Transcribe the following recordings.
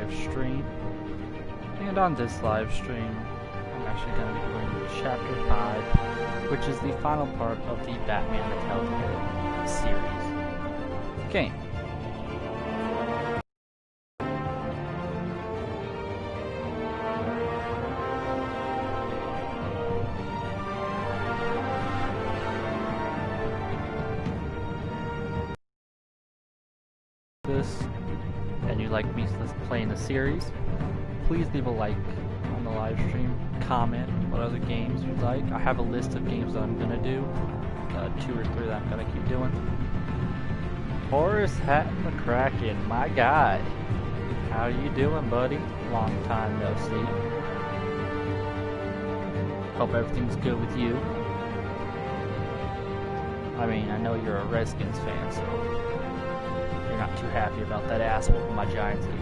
live stream. And on this live stream, I'm actually going to be doing Chapter 5, which is the final part of the Batman the Telltale series game. And you like me playing the series, please leave a like on the live stream, comment what other games you'd like. I have a list of games that I'm gonna do, 2 or 3 that I'm gonna keep doing. Horace Hat McCracken, my guy, how you doing, buddy? Long time no see. Hope everything's good with you. I mean, I know you're a Redskins fan, so not too happy about that ass whooping my Giants lead.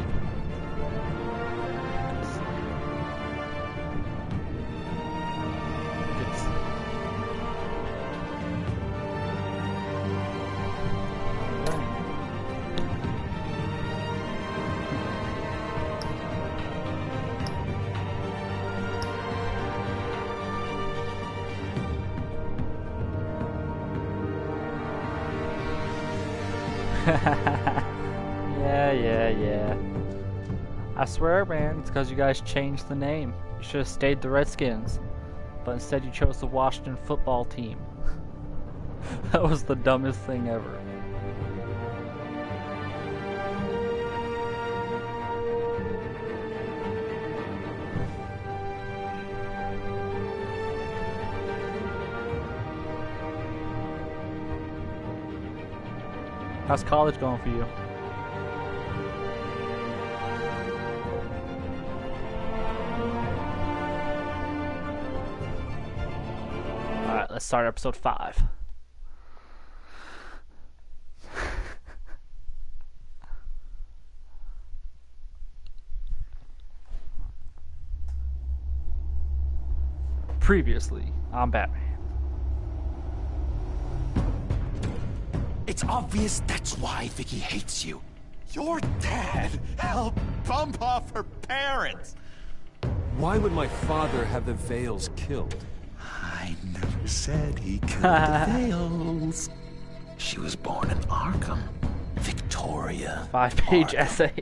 Yeah. I swear, man, it's because you guys changed the name. You should have stayed the Redskins, but instead you chose the Washington football team. That was the dumbest thing ever. How's college going for you? Alright, let's start episode 5. Previously on Batman. It's obvious that's why Vicky hates you. Your dad helped bump off her parents. Why would my father have the Vales killed? I never said he killed the Vales. She was born in Arkham, Victoria. 5-page essay.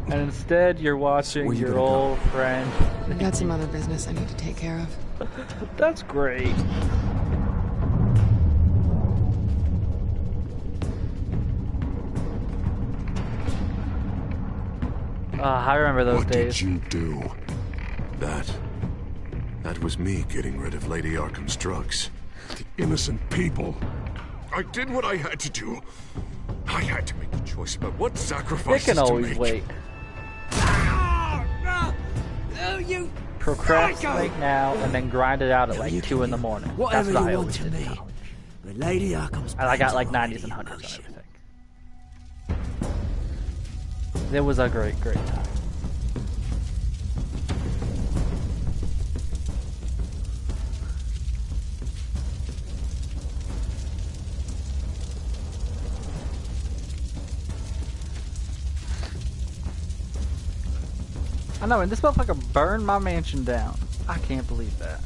And instead you're watching your old friend. I've got some other business I need to take care of. That's great. I remember those days. What did you do? That was me getting rid of Lady Arkham's drugs. The innocent people. I did what I had to do. I had to make the choice about what sacrifices to can make. always wait. You Procrastinate now and then grind it out at like 2 in the morning. That's what I always did. Lady Arkham's And I got like 90s and 100s on everything. It was a great time. I know, and this motherfucker burned my mansion down. I can't believe that.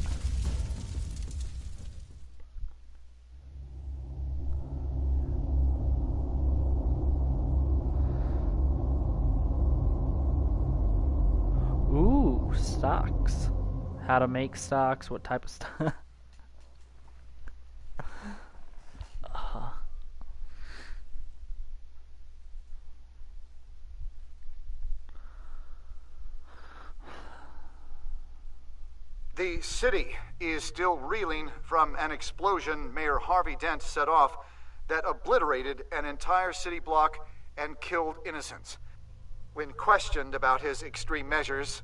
Ooh, stocks. How to make stocks, what type of stock. The city is still reeling from an explosion Mayor Harvey Dent set off that obliterated an entire city block and killed innocents. When questioned about his extreme measures,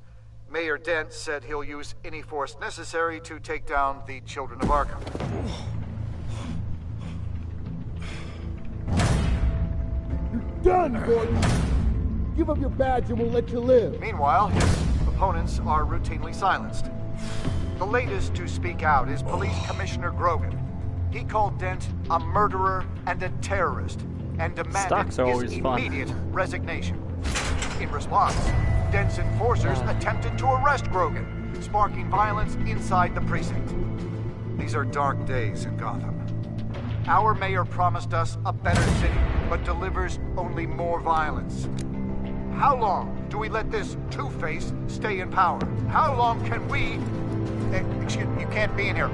Mayor Dent said he'll use any force necessary to take down the children of Arkham. You're done, Gordon! Give up your badge and we'll let you live. Meanwhile, his opponents are routinely silenced. The latest to speak out is Police Commissioner Grogan. He called Dent a murderer and a terrorist and demanded his immediate resignation. In response, Dent's enforcers attempted to arrest Grogan, sparking violence inside the precinct. These are dark days in Gotham. Our mayor promised us a better city, but delivers only more violence. How long do we let this Two-Face stay in power? How long can we... excuse me, you can't be in here.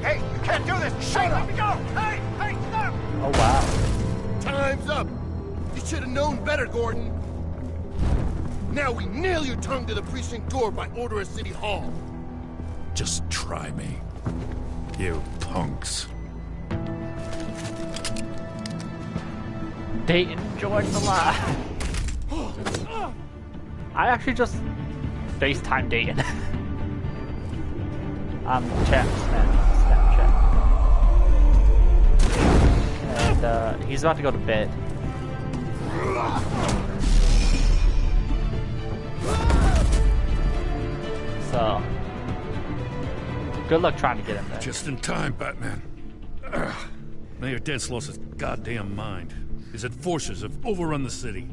Hey, you can't do this! Shut up! Let me go! Hey! Hey, stop! Oh, wow. Time's up. You should have known better, Gordon. Now we nail your tongue to the precinct door by order of City Hall. Just try me, you punks. Dayton joined the live. I actually just FaceTime Dayton. Snapchat. And he's about to go to bed. So, good luck trying to get him there. Just in time, Batman. Mayor Dent's lost his goddamn mind. His enforcers have overrun the city.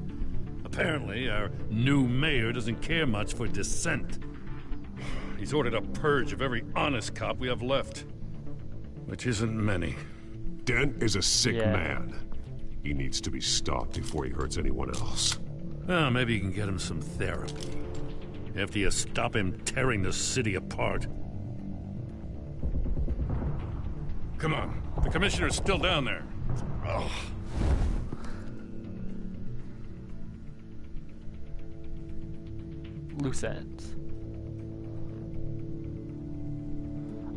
Apparently, our new mayor doesn't care much for dissent. He's ordered a purge of every honest cop we have left. Which isn't many. Dent is a sick man. He needs to be stopped before he hurts anyone else. Well, maybe you can get him some therapy. After you stop him tearing the city apart. Come on. The commissioner's still down there. Oh. Loose ends.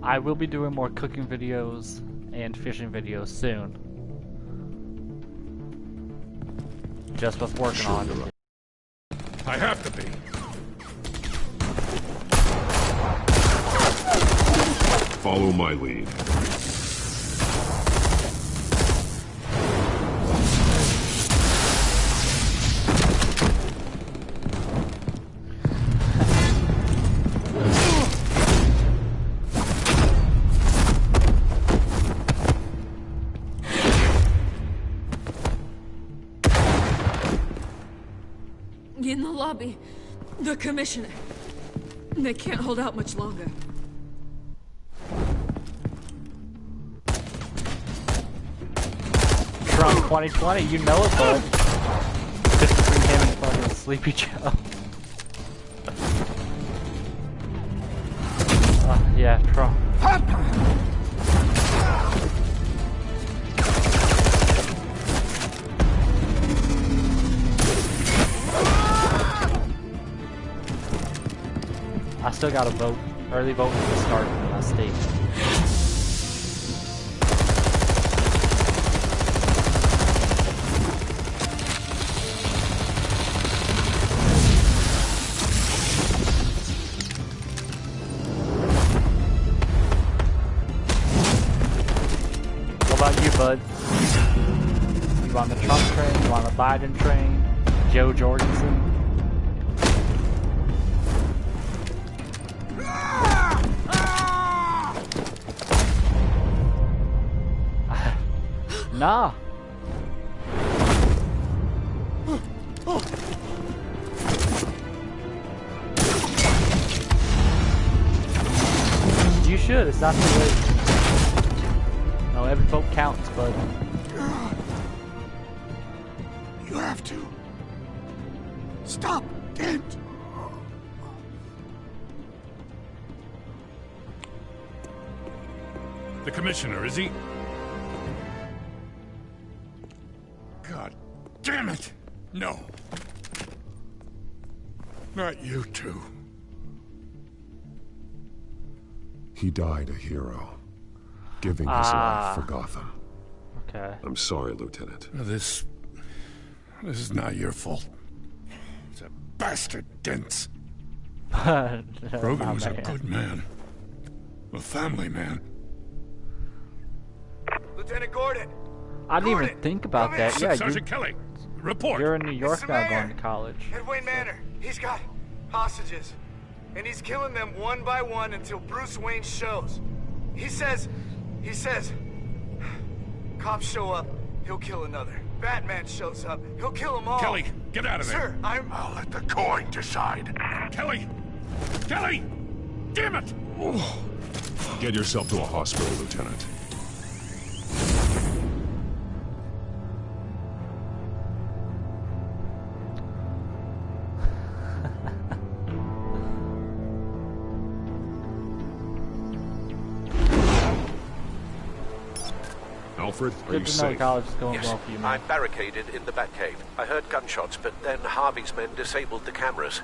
I will be doing more cooking videos and fishing videos soon. Just was working on it. I have to be. Follow my lead. In the lobby, the commissioner. They can't hold out much longer. Trump 2020, you know it, bud. Just between him and fucking Sleepy Joe. Yeah, Trump. I still gotta vote. Early voting to start in my state. What about you, bud? You on the Trump train? You on the Biden train? Joe Jorgensen? Nah. You should. It's not too late. No, every vote counts, bud. You have to. Stop, Dent. The commissioner, is he? God damn it! No. Not you two. He died a hero, giving his life for Gotham. Okay. I'm sorry, Lieutenant. This is not your fault. It's a bastard Dent's. Grogan was a good man. A family man. Lieutenant Gordon! I didn't even think about that. Yeah, Sergeant Kelly, report. You're in New York now going to college. At Wayne Manor. He's got hostages. And he's killing them one by one until Bruce Wayne shows. He says, cops show up, he'll kill another. Batman shows up, he'll kill them all. Kelly, get out of there. Sir, I'll let the coin decide. Kelly! Kelly! Damn it! Get yourself to a hospital, Lieutenant. Alfred, are you Good to know safe? college is going Yes, well for you, man. I'm barricaded in the Batcave. I heard gunshots, but then Harvey's men disabled the cameras.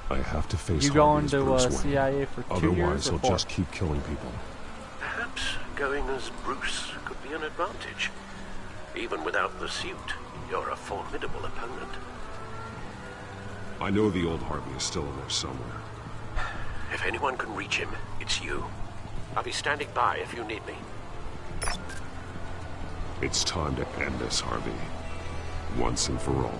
I have to face You Harvey going as to Bruce Wayne. CIA for 2 Otherwise, years or he'll 4? just keep killing people. Perhaps going as Bruce could be an advantage. Even without the suit, you're a formidable opponent. I know the old Harvey is still in there somewhere. If anyone can reach him, it's you. I'll be standing by if you need me. It's time to end this, Harvey. Once and for all.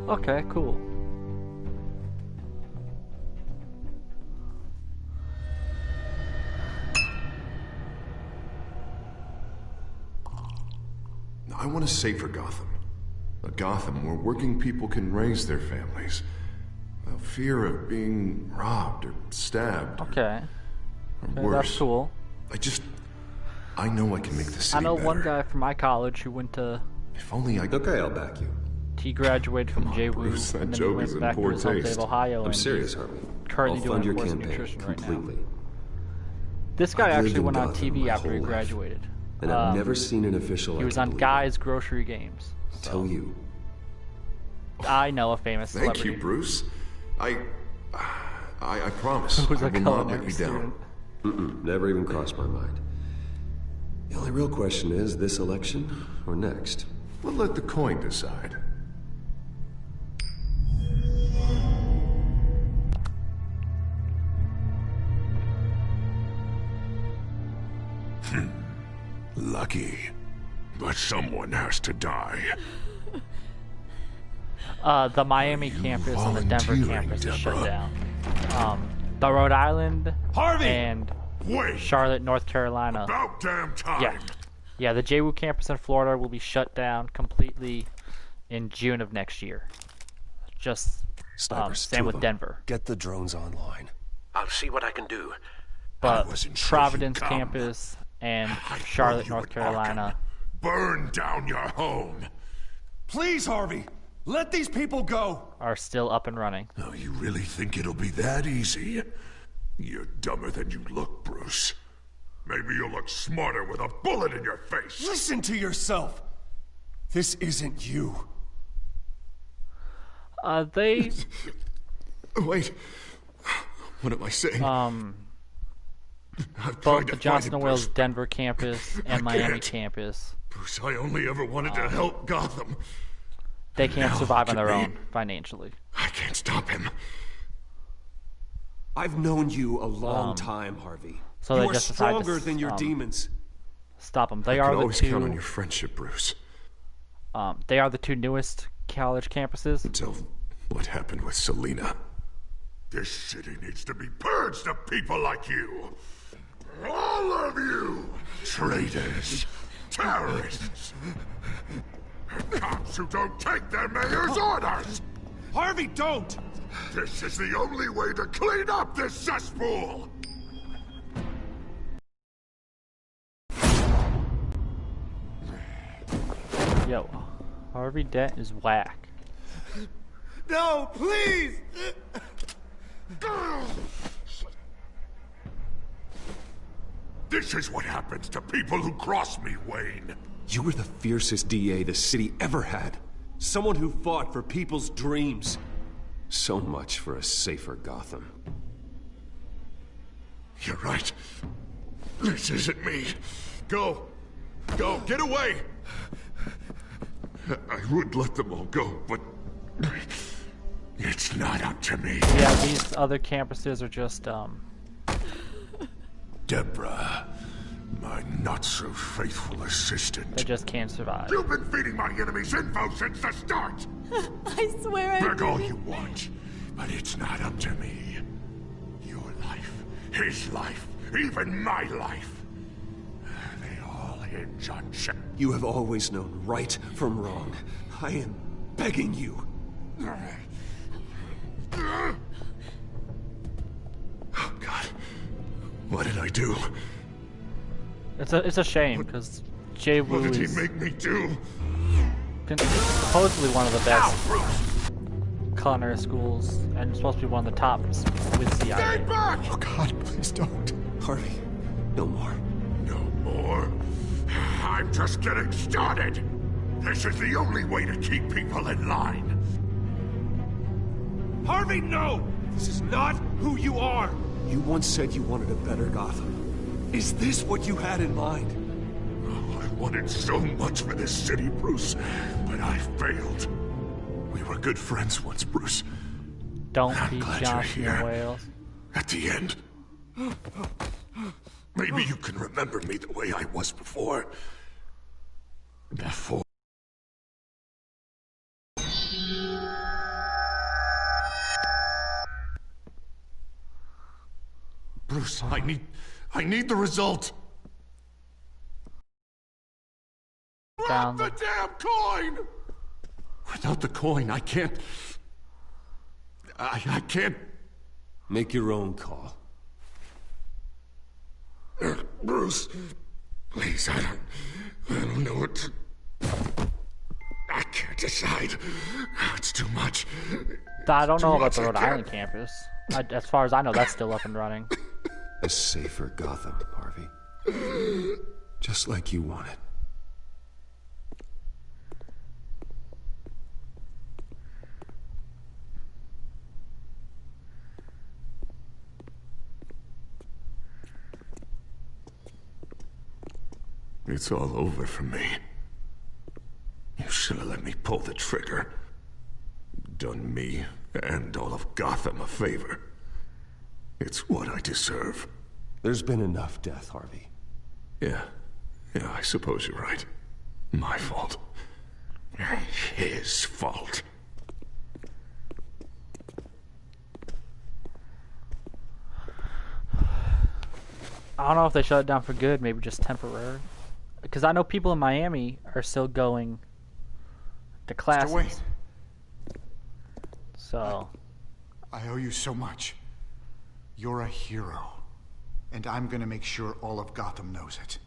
Okay, cool. I want a safer Gotham. A Gotham where working people can raise their families without fear of being robbed or stabbed. Okay. Or Okay, worse. that's cool. I know I can make the city I know better. one guy from my college who went to... If only I... Okay, I'll back you. He graduated from JWU, Bruce, that and then he joke went is in back to poor his home state taste. of Ohio, I'm and serious, he's Harvey. currently I'll doing fund your course of campaign nutrition right now. completely. This guy I've lived actually in went on Gotham TV my after he whole life, graduated. And I've never seen an official He was like on believe it. Guy's Grocery Games. Tell you. I know a famous Thank celebrity. you, Bruce. I promise. Who's I a will not let culinary you down. student. Never even crossed my mind. The only real question is, this election or next? We'll let the coin decide. Lucky. But someone has to die. The Miami campus and the Denver volunteering, campus is shut Deborah? down. The Rhode Island Harvey! and Wait! Charlotte, North Carolina. About damn time! Yeah, the JWU campus in Florida will be shut down completely in June of next year. Just Snipers, same two with of them. Denver. Get the drones online. I'll see what I can do. But wasn't sure Providence you'd come. campus and I Charlotte, heard you North at Carolina. Arkham. Burn down your home! Please, Harvey, let these people go. Are still up and running. Oh, you really think it'll be that easy? You're dumber than you look, Bruce. Maybe you'll look smarter with a bullet in your face. Listen to yourself. This isn't you. They Wait. What am I saying? I've tried both to the Johnson find and it, Wales Bruce. Denver campus and I Miami can't. campus. Bruce, I only ever wanted to help Gotham. They can't Now survive look on at their me. own financially. I can't stop him. I've known you a long time, Harvey. so you they are just decided to stronger than your demons. Stop them. They I are can the always count on two. your friendship, Bruce. They are the two newest college campuses. Until what happened with Selena. This city needs to be purged of people like you. All of you! Traitors! Terrorists! Cops who don't take their mayor's orders! Harvey, don't! This is the only way to clean up this cesspool! Yo, Harvey Dent is whack. No, please! This is what happens to people who cross me, Wayne. You were the fiercest DA the city ever had. Someone who fought for people's dreams. So much for a safer Gotham. You're right. This isn't me. Go. Go. Get away. I would let them all go, but it's not up to me. Yeah, these other campuses are just Deborah, My not-so-faithful assistant. They just can't survive. You've been feeding my enemies info since the start! I swear I Beg all didn't. you want, but it's not up to me. Your life, his life, even my life. They all hinge on Jack. You have always known right from wrong. I am begging you. Oh, God. What did I do? It's a shame because Jay Wu What did he is make me do? supposedly one of the best culinary schools and supposed to be one of the tops with CIA. Stay back! Oh God, please don't. Harvey, no more. No more? I'm just getting started. This is the only way to keep people in line. Harvey, no! This is not who you are. You once said you wanted a better Gotham. Is this what you had in mind? Oh, I wanted so much for this city, Bruce, but I failed. We were good friends once, Bruce. Don't I'm be glad you're Johnson here. and Wales. At the end. Maybe you can remember me the way I was before. Before. Bruce, I need the result. Down Drop the damn coin! Without the coin, I can't... I can't... Make your own call. Bruce, please, I don't know what to... I can't decide. It's too much. I don't know Too about the much, I Rhode can't- Island campus. As far as I know, that's still up and running. A safer Gotham, Harvey. Just like you wanted. It's all over for me. You should have let me pull the trigger. Done me and all of Gotham a favor. It's what I deserve. There's been enough death, Harvey. Yeah, I suppose you're right. My fault. His fault. I don't know if they shut it down for good, maybe just temporary. Because I know people in Miami are still going to classes. Mr. Wayne. So, I owe you so much. You're a hero. And I'm gonna make sure all of Gotham knows it.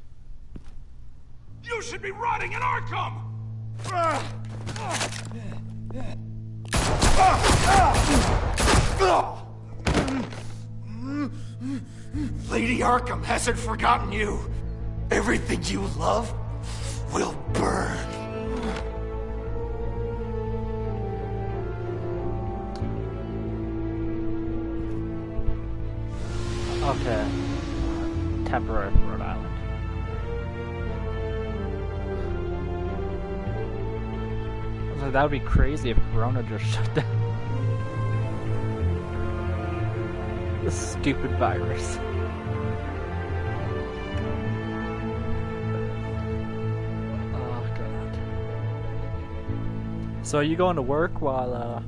You should be rotting in Arkham! Lady Arkham hasn't forgotten you. Everything you love will burn. okay. Temporary for Rhode Island. I was like, that would be crazy if Corona just shut down. This stupid virus. Oh god. So are you going to work while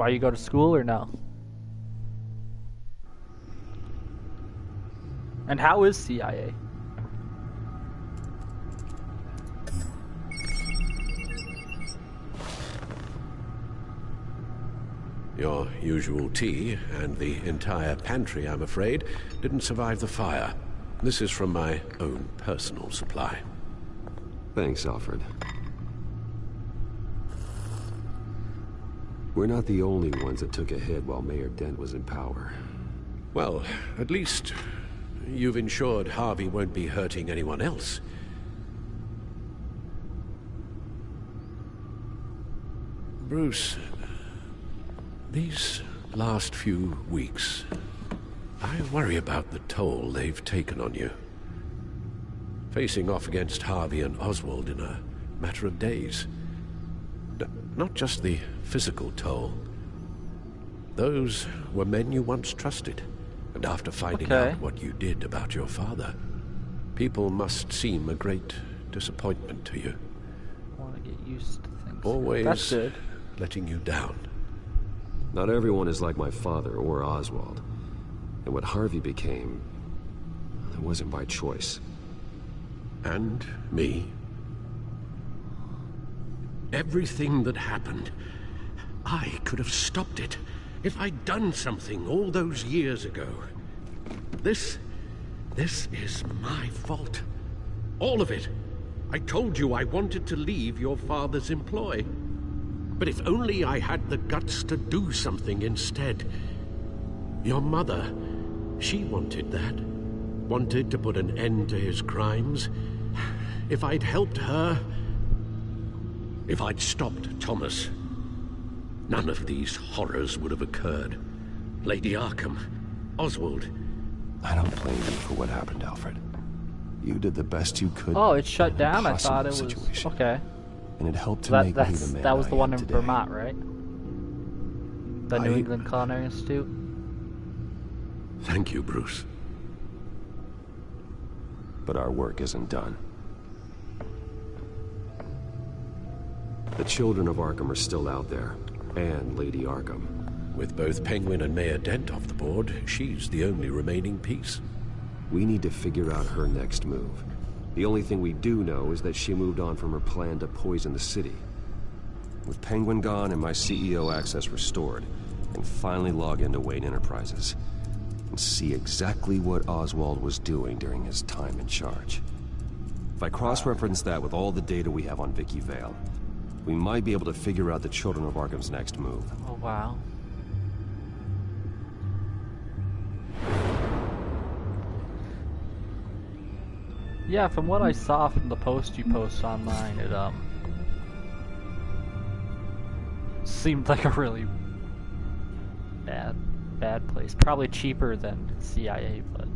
you go to school or no? And how is CIA? Your usual tea and the entire pantry, I'm afraid, didn't survive the fire. This is from my own personal supply. Thanks, Alfred. We're not the only ones that took a hit while Mayor Dent was in power. Well, at least you've ensured Harvey won't be hurting anyone else. Bruce, these last few weeks, I worry about the toll they've taken on you. Facing off against Harvey and Oswald in a matter of days. Not just the physical toll. Those were men you once trusted, And after finding Okay. out what you did about your father, people must seem a great disappointment to you. I want to get used to things. Always That's good. letting you down. Not everyone is like my father or Oswald. And what Harvey became, it wasn't by choice. And me. Everything that happened, I could have stopped it if I'd done something all those years ago. This is my fault. All of it. I told you I wanted to leave your father's employ. But if only I had the guts to do something instead. Your mother, she wanted that. Wanted to put an end to his crimes. If I'd helped her, if I'd stopped Thomas, none of these horrors would have occurred. Lady Arkham, Oswald. I don't blame you for what happened, Alfred. You did the best you could. Oh, it shut down? I thought it was... Situation. Okay. And it helped to So make me the man that was the I one am in today. Vermont, right? The New England Culinary Institute? Thank you, Bruce. But our work isn't done. The children of Arkham are still out there, and Lady Arkham. With both Penguin and Mayor Dent off the board, she's the only remaining piece. We need to figure out her next move. The only thing we do know is that she moved on from her plan to poison the city. With Penguin gone and my CEO access restored, I can finally log into Wayne Enterprises and see exactly what Oswald was doing during his time in charge. If I cross-reference that with all the data we have on Vicky Vale, we might be able to figure out the Children of Arkham's next move. Oh, wow. Yeah, from what I saw from the post you post online, it seemed like a really bad place. Probably cheaper than CIA, but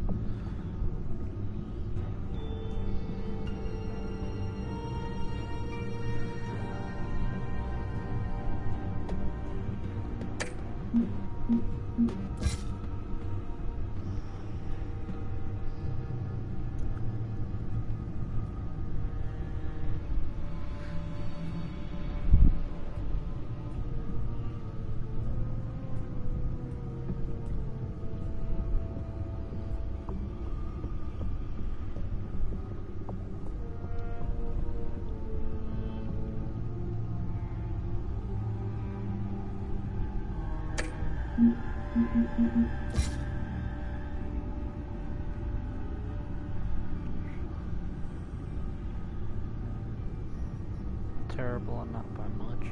terrible and not by much.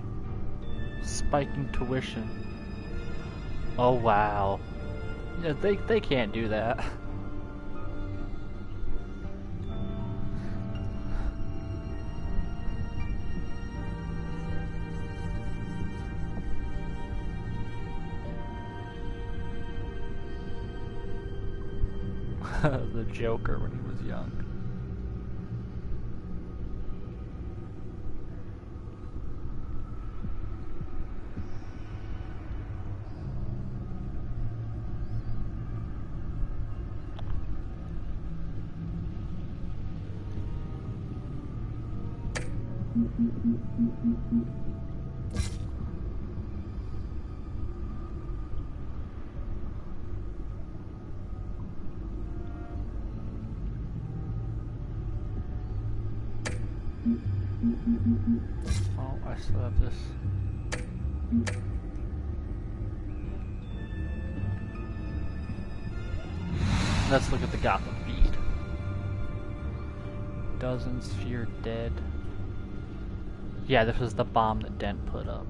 Spiking tuition. Oh wow. Yeah, they can't do that. The Joker when he was young. Oh, I still have this. Let's look at the Gotham feed. Dozens feared dead. Yeah, this was the bomb that Dent put up.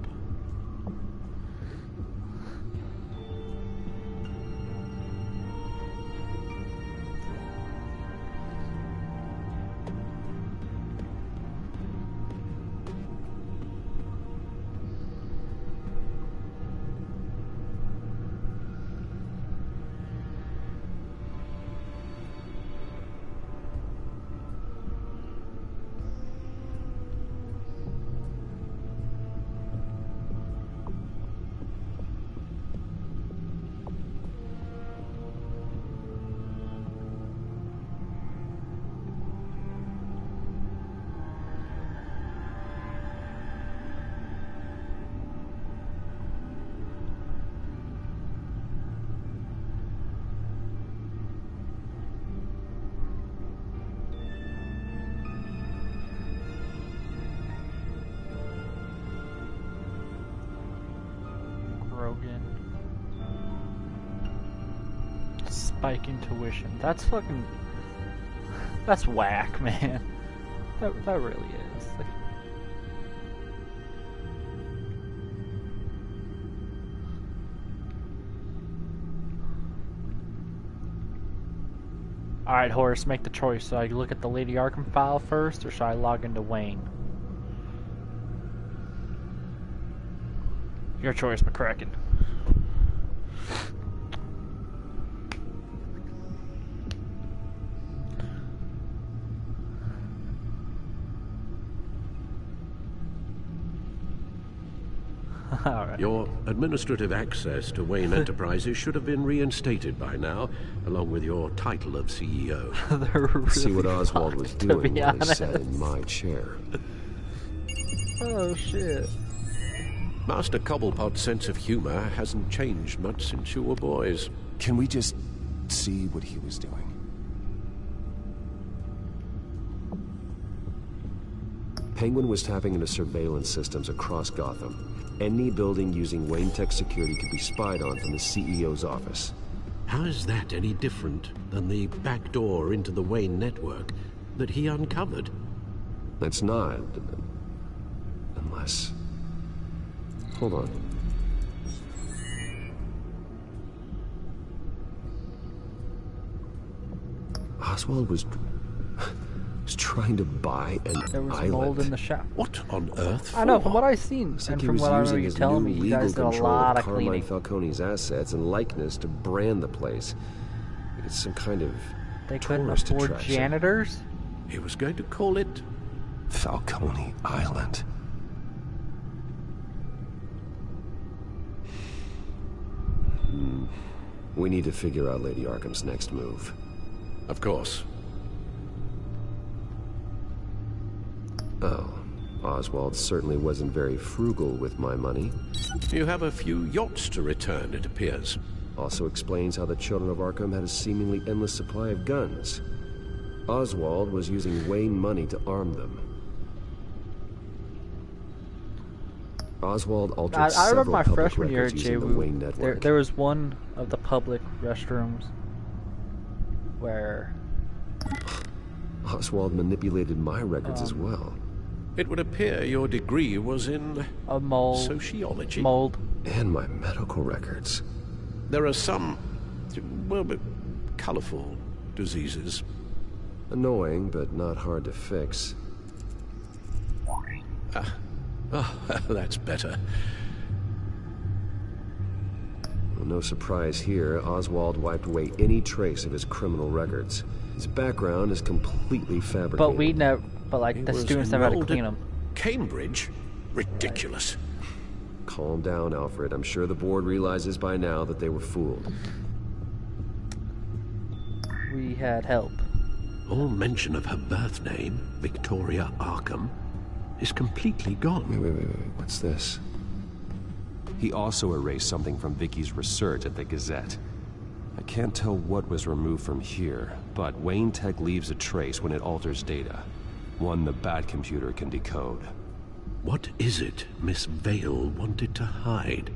Rogan. Spike in tuition. That's fucking... That's whack, man. That really is. Like, alright, Horace, make the choice. So I look at the Lady Arkham file first, or should I log into Wayne? Your choice, McCracken. Right. Your administrative access to Wayne Enterprises should have been reinstated by now, along with your title of CEO. Really see what Oswald was doing when he honest. sat in my chair. Oh, shit. Master Cobblepot's sense of humor hasn't changed much since you were boys. Can we just see what he was doing? Penguin was tapping into surveillance systems across Gotham. Any building using Wayne Tech security could be spied on from the CEO's office. How is that any different than the back door into the Wayne network that he uncovered? It's not. Unless... Hold on. Oswald was trying to buy an There was island. mold in the shop. What on earth? I know, from what I've seen, Looks and like he from was what I remember using you his telling me, new you guys legal did a control lot of of Carmine cleaning. Falcone's assets and likeness to brand the place. It's some kind of They couldn't tourist afford attraction. janitors? He was going to call it Falcone Island. We need to figure out Lady Arkham's next move. Of course. Oh, Oswald certainly wasn't very frugal with my money. You have a few yachts to return, it appears. Also explains how the children of Arkham had a seemingly endless supply of guns. Oswald was using Wayne money to arm them. Oswald altered I several remember my public freshman year at records using the Wayne JWU, network. there was one of the public restrooms where... Oswald manipulated my records as well. It would appear your degree was in... a mold. sociology. Mold. And my medical records. There are some, well, colorful diseases. Annoying, but not hard to fix. Oh, that's better. Well, no surprise here, Oswald wiped away any trace of his criminal records. His background is completely fabricated. But we never... But, like, He the was students never had to enrolled clean at them. Cambridge? Ridiculous. Calm down, Alfred. I'm sure the board realizes by now that they were fooled. We had help. All mention of her birth name, Victoria Arkham, is completely gone. Wait. What's this? He also erased something from Vicky's research at the Gazette. I can't tell what was removed from here, but Wayne Tech leaves a trace when it alters data. One the Bat computer can decode. What is it Miss Vale wanted to hide?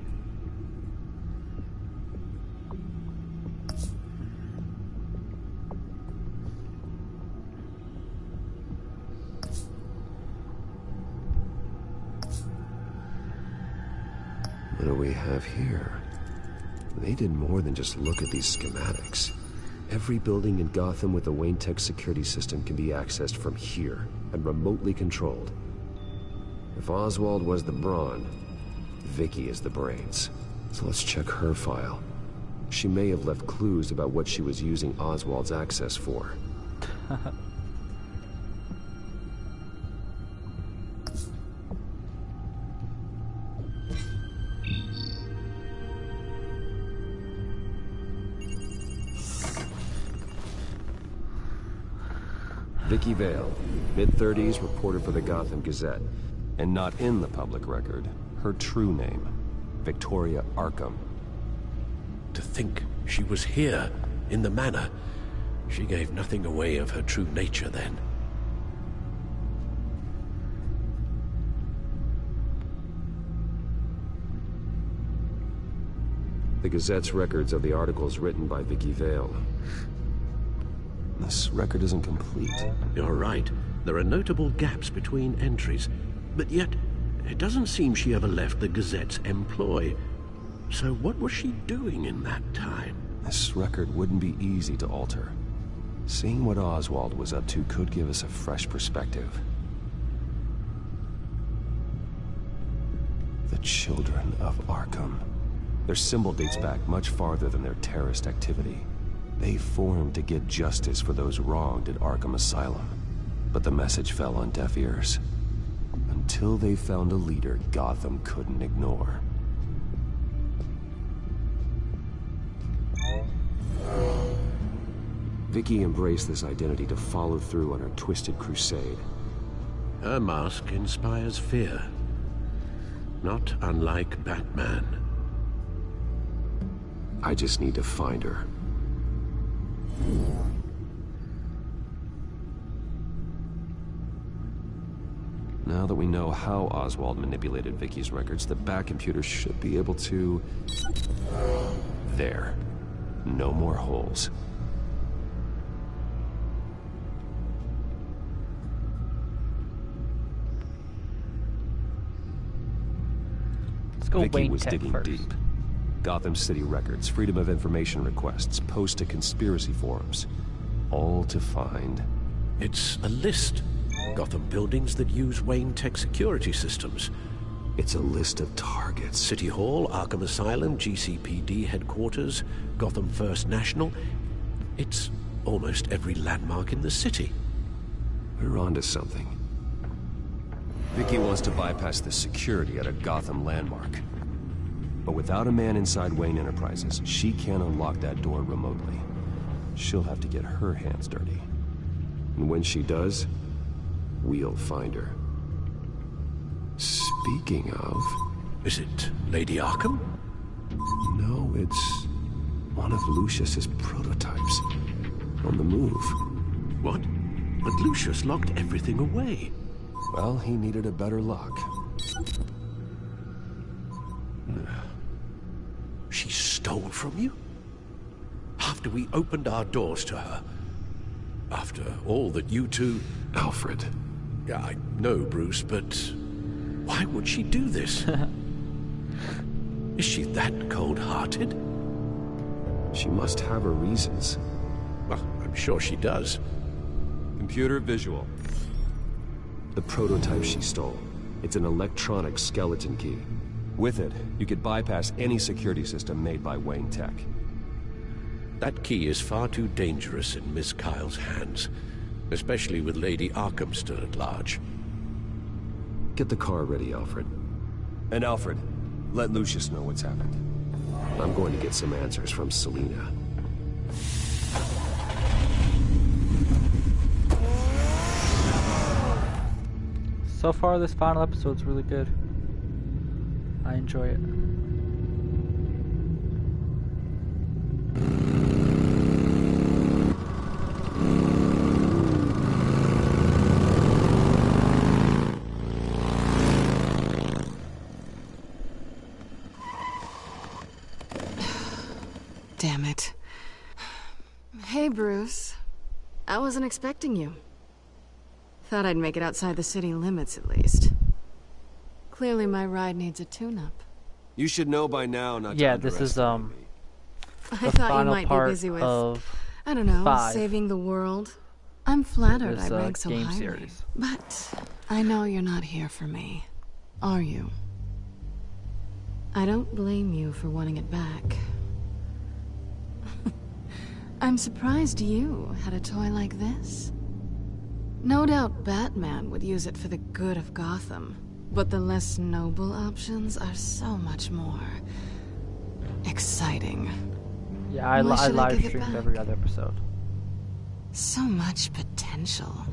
What do we have here? They did more than just look at these schematics. Every building in Gotham with the Wayne Tech security system can be accessed from here and remotely controlled. If Oswald was the brawn, Vicky is the brains. So let's check her file. She may have left clues about what she was using Oswald's access for. Vicky Vale, mid-30s, reporter for the Gotham Gazette. And not in the public record, her true name, Victoria Arkham. To think she was here, in the manor. She gave nothing away of her true nature then. The Gazette's records of the articles written by Vicky Vale. This record isn't complete. You're right. There are notable gaps between entries. But yet, it doesn't seem she ever left the Gazette's employ. So what was she doing in that time? This record wouldn't be easy to alter. Seeing what Oswald was up to could give us a fresh perspective. The Children of Arkham. Their symbol dates back much farther than their terrorist activity. They formed to get justice for those wronged at Arkham Asylum. But the message fell on deaf ears. Until they found a leader Gotham couldn't ignore. Vicky embraced this identity to follow through on her twisted crusade. Her mask inspires fear. Not unlike Batman. I just need to find her. Now that we know how Oswald manipulated Vicky's records, the Bat computer should be able to... There. No more holes. Let's go Vicky Wayne was Tech digging first. deep. Gotham City records, Freedom of Information requests, posts to conspiracy forums. All to find... It's a list. Gotham buildings that use Wayne Tech security systems. It's a list of targets. City Hall, Arkham Asylum, GCPD headquarters, Gotham First National. It's almost every landmark in the city. We're onto something. Vicky wants to bypass the security at a Gotham landmark. But without a man inside Wayne Enterprises, she can't unlock that door remotely. She'll have to get her hands dirty. And when she does, we'll find her. Speaking of... Is it Lady Arkham? No, it's one of Lucius's prototypes. On the move. What? But Lucius locked everything away. Well, he needed a better lock. She stole from you? After we opened our doors to her? After all that you two... Alfred. Yeah, I know, Bruce, but... why would she do this? Is she that cold-hearted? She must have her reasons. Well, I'm sure she does. Computer visual. The prototype she stole. It's an electronic skeleton key. With it, you could bypass any security system made by Wayne Tech. That key is far too dangerous in Miss Kyle's hands, especially with Lady Arkham still at large. Get the car ready, Alfred. And Alfred, let Lucius know what's happened. I'm going to get some answers from Selina. So far, this final episode's really good. I enjoy it. Damn it. Hey, Bruce. I wasn't expecting you. Thought I'd make it outside the city limits, at least. Clearly my ride needs a tune-up. You should know by now not to Yeah, this is, the I thought you final might be part busy with, of I don't know, 5. saving the world. I'm flattered This, I rank so game highly. series. But I know you're not here for me, are you? I don't blame you for wanting it back. I'm surprised you had a toy like this. No doubt Batman would use it for the good of Gotham, but the less noble options are so much more exciting. Yeah, I Why should I live give it streamed back? every other episode. So much potential.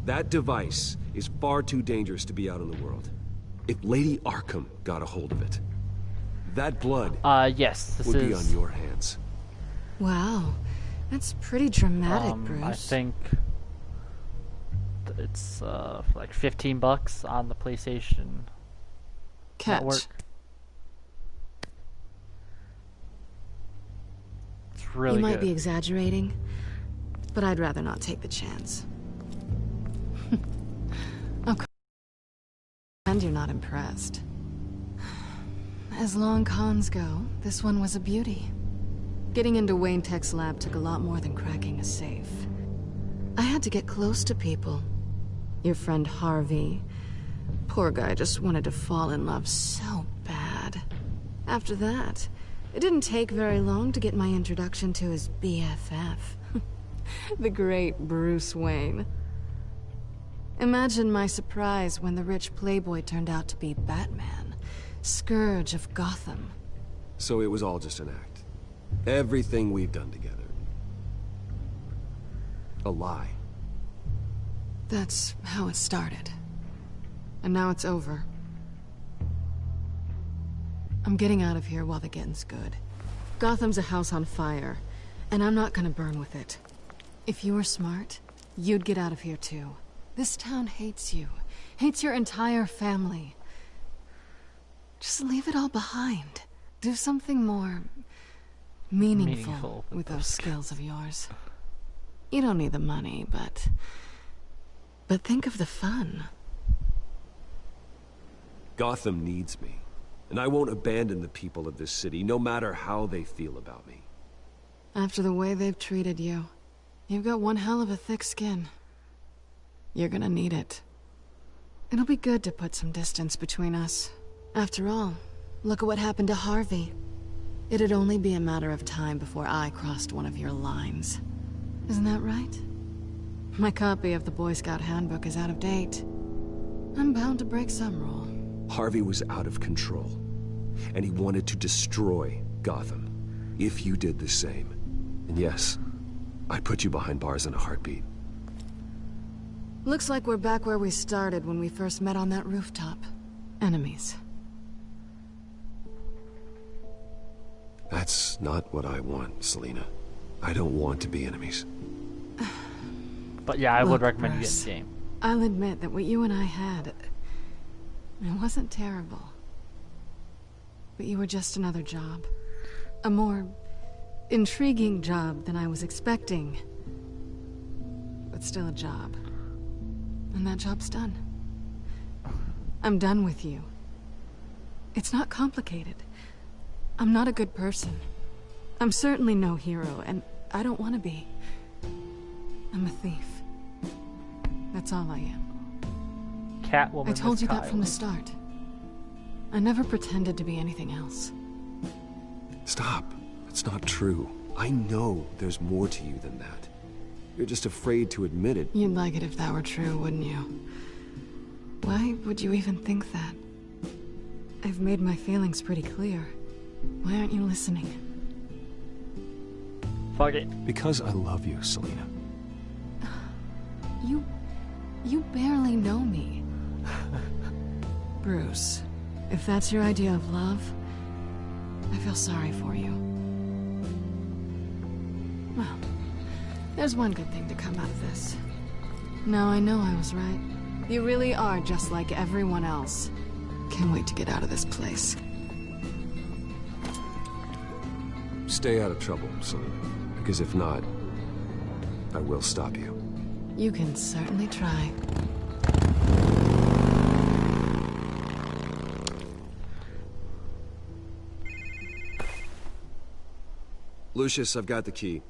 That device is far too dangerous to be out in the world. If Lady Arkham got a hold of it, that blood yes, this would be is... on your hands. Wow, that's pretty dramatic, Bruce. I think it's like $15 on the PlayStation Catch. Network. really You good. might be exaggerating, but I'd rather not take the chance. Okay. And you're not impressed. As long cons go, this one was a beauty. Getting into Wayne Tech's lab took a lot more than cracking a safe. I had to get close to people. Your friend Harvey. Poor guy just wanted to fall in love so bad. After that, it didn't take very long to get my introduction to his BFF. The great Bruce Wayne. Imagine my surprise when the rich playboy turned out to be Batman, Scourge of Gotham. So it was all just an act. Everything we've done together. A lie. That's how it started. And now it's over. I'm getting out of here while the getting's good. Gotham's a house on fire, and I'm not gonna burn with it. If you were smart, you'd get out of here too. This town hates you. Hates your entire family. Just leave it all behind. Do something more meaningful with those skills of yours. You don't need the money, but think of the fun. Gotham needs me, and I won't abandon the people of this city, no matter how they feel about me. After the way they've treated you, you've got one hell of a thick skin. You're gonna need it. It'll be good to put some distance between us. After all, look at what happened to Harvey. It'd only be a matter of time before I crossed one of your lines. Isn't that right? My copy of the Boy Scout Handbook is out of date. I'm bound to break some rule. Harvey was out of control, and he wanted to destroy Gotham. If you did the same, and yes, I'd put you behind bars in a heartbeat. Looks like we're back where we started when we first met on that rooftop. Enemies. That's not what I want, Selina. I don't want to be enemies. But yeah, I would Look, recommend Bruce, you get the game. I'll admit that what you and I had, it wasn't terrible. But you were just another job. A more intriguing job than I was expecting. But still a job. And that job's done. I'm done with you. It's not complicated. I'm not a good person. I'm certainly no hero, and I don't want to be. I'm a thief. That's all I am. Catwoman. I told Miss you that Kyle. from the start. I never pretended to be anything else. Stop. That's not true. I know there's more to you than that. You're just afraid to admit it. You'd like it if that were true, wouldn't you? Why would you even think that? I've made my feelings pretty clear. Why aren't you listening? Fuck it. Because I love you, Selina. You barely know me. Bruce, if that's your idea of love, I feel sorry for you. Well, there's one good thing to come out of this. Now I know I was right. You really are just like everyone else. Can't wait to get out of this place. Stay out of trouble, Selina. Because if not, I will stop you. You can certainly try. Lucius, I've got the key.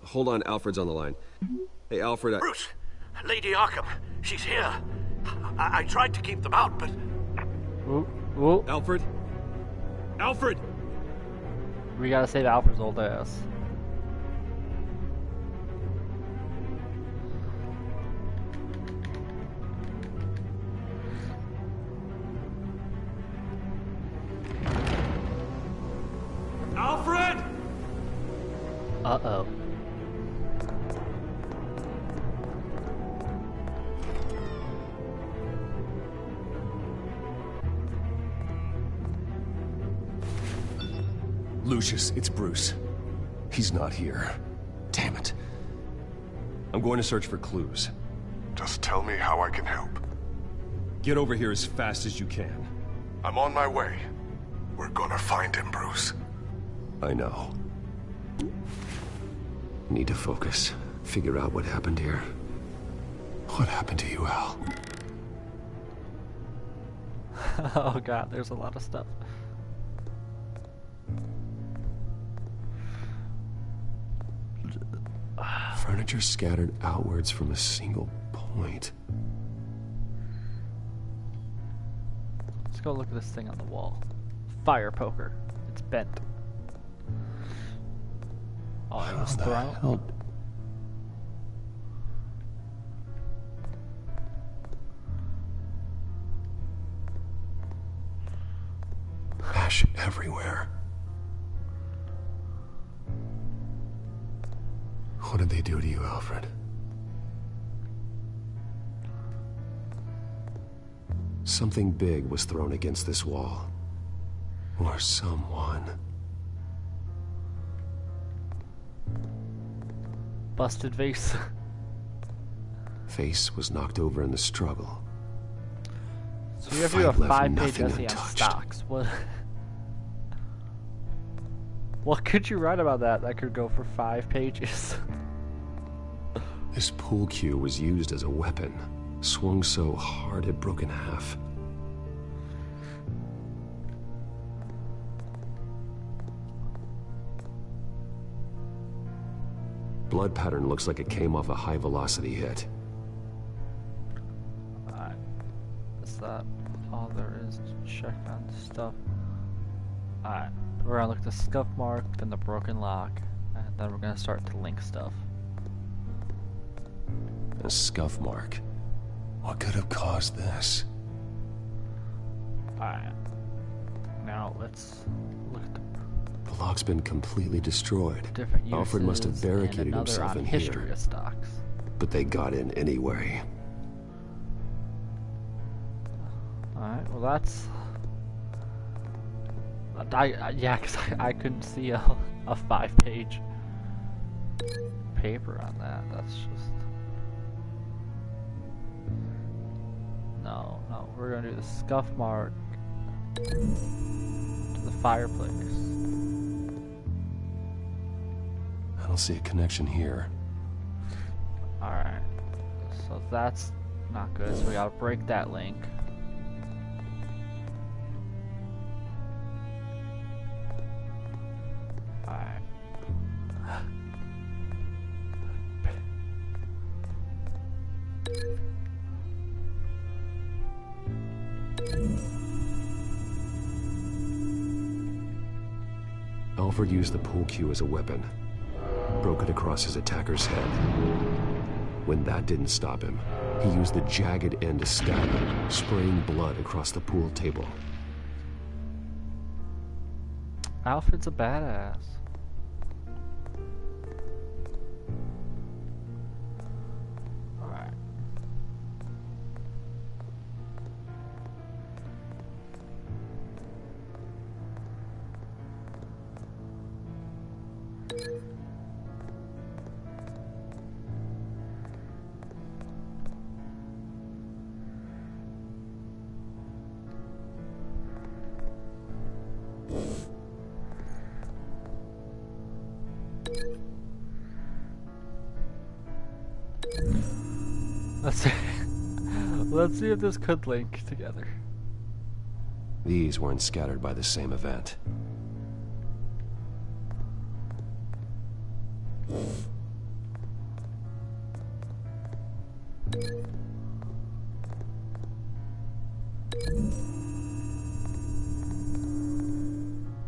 Hold on, Alfred's on the line. Hey, Alfred, Bruce, Lady Arkham, she's here. I tried to keep them out, but... Ooh. Alfred? Alfred! We gotta save Alfred's old ass. Alfred! Uh-oh. Lucius, it's Bruce. He's not here. Damn it. I'm going to search for clues. Just tell me how I can help. Get over here as fast as you can. I'm on my way. We're gonna find him, Bruce. I know. Need to focus. Figure out what happened here. What happened to you, Al? Oh god, there's a lot of stuff. Furniture scattered outwards from a single point. Let's go look at this thing on the wall. Fire poker. It's bent. Oh, it was thrown. Hell? Ash everywhere. What did they do to you, Alfred? Something big was thrown against this wall. Or someone. Busted vase. Face was knocked over in the struggle. So you have to do a 5-page essay on stocks. What? What could you write about that? That could go for 5 pages. This pool cue was used as a weapon. Swung so hard it broke in half. Blood pattern looks like it came off a high-velocity hit. Alright. Is that all there is to check on stuff? Alright. We're gonna look at the scuff mark, then the broken lock, and then we're gonna start to link stuff. A scuff mark. What could have caused this? Alright. Now let's look at The lock's been completely destroyed. different uses. Alfred must have barricaded and another himself on in history here. of stocks. But they got in anyway. Alright, well that's... yeah, because I couldn't see a 5-page paper on that. That's just... No, we're gonna do the scuff mark to the fireplace. I don't see a connection here. Alright, so that's not good, so we gotta break that link. Alright. Alfred used the pool cue as a weapon. Broke it across his attacker's head. When that didn't stop him, he used the jagged end to stab him, spraying blood across the pool table. Alfred's a badass. Alright. Let's see if this could link together. These weren't scattered by the same event.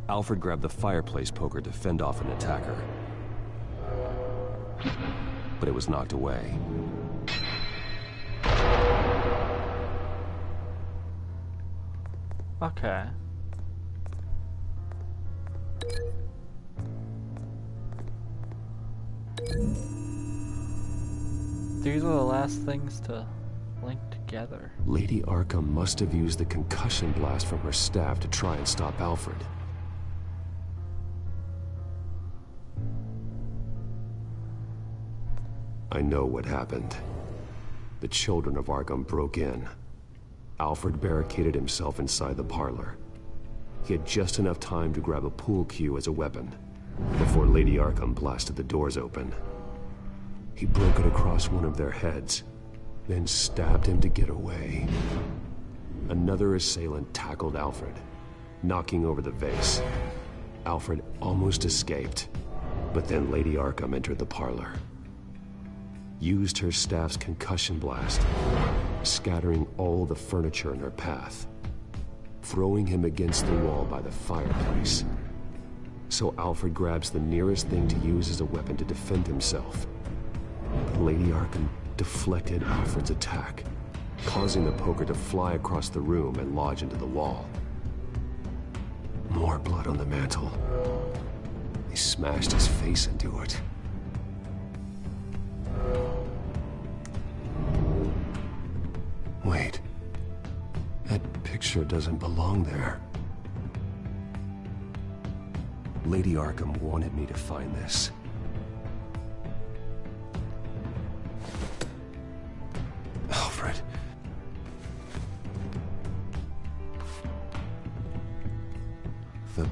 Alfred grabbed the fireplace poker to fend off an attacker. But it was knocked away. Okay. These are the last things to link together. Lady Arkham must have used the concussion blast from her staff to try and stop Alfred. I know what happened. The children of Arkham broke in. Alfred barricaded himself inside the parlor. He had just enough time to grab a pool cue as a weapon. before Lady Arkham blasted the doors open. He broke it across one of their heads, then stabbed him to get away. Another assailant tackled Alfred, knocking over the vase. Alfred almost escaped, but then Lady Arkham entered the parlor. Used her staff's concussion blast, scattering all the furniture in her path, throwing him against the wall by the fireplace. So Alfred grabs the nearest thing to use as a weapon to defend himself. But Lady Arkham deflected Alfred's attack, causing the poker to fly across the room and lodge into the wall. More blood on the mantle. He smashed his face into it. Wait. That picture doesn't belong there. Lady Arkham wanted me to find this. Alfred. The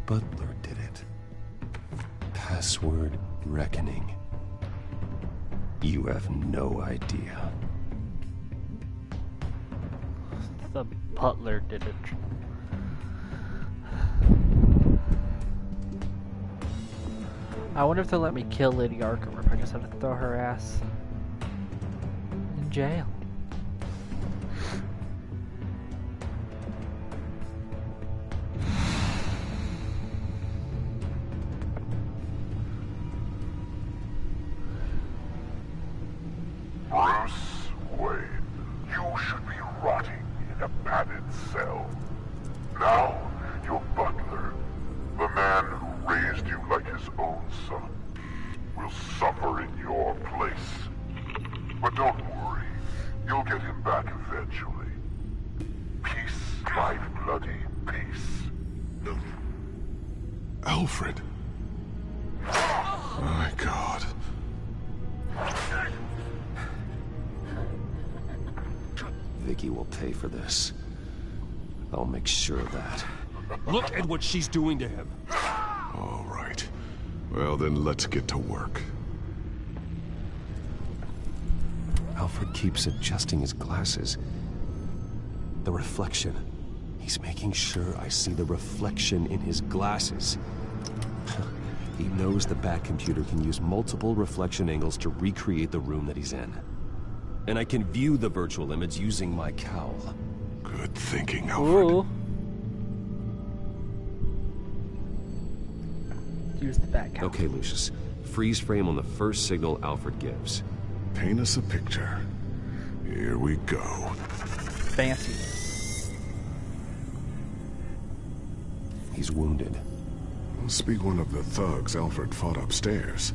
butler did it. Password reckoning. You have no idea. The butler did it. I wonder if they'll let me kill Lady Arkham, or if I just have to throw her ass in jail. Bruce Wayne, you should be rotting in a padded cell. Now, your butler, the man who raised you like his own son, will suffer in your place. But don't worry, you'll get him back eventually. Peace, my bloody peace. Alfred. My God. Vicky will pay for this. I'll make sure of that. Look at what she's doing to him. All right. Well, then let's get to work. Alfred keeps adjusting his glasses. The reflection. He's making sure I see the reflection in his glasses. He knows the Batcomputer can use multiple reflection angles to recreate the room that he's in. And I can view the virtual image using my cowl. Good thinking, Alfred. Ooh. Use the back cowl. Okay, Lucius. Freeze frame on the first signal Alfred gives. Paint us a picture. Here we go. Fancy. He's wounded. Must be one of the thugs Alfred fought upstairs.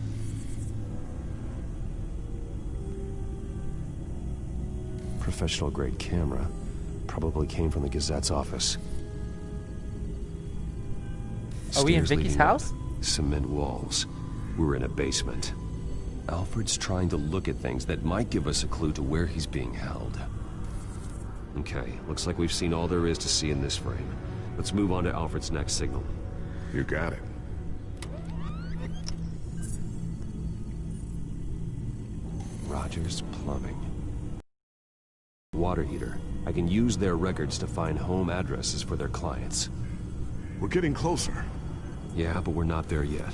Professional-grade camera. Probably came from the Gazette's office. Are we in Stairs Vicky's leading up. house? Cement walls. We're in a basement. Alfred's trying to look at things that might give us a clue to where he's being held. Okay, looks like we've seen all there is to see in this frame. Let's move on to Alfred's next signal. You got it. Rogers Plumbing. Water heater. I can use their records to find home addresses for their clients. We're getting closer. Yeah, but we're not there yet.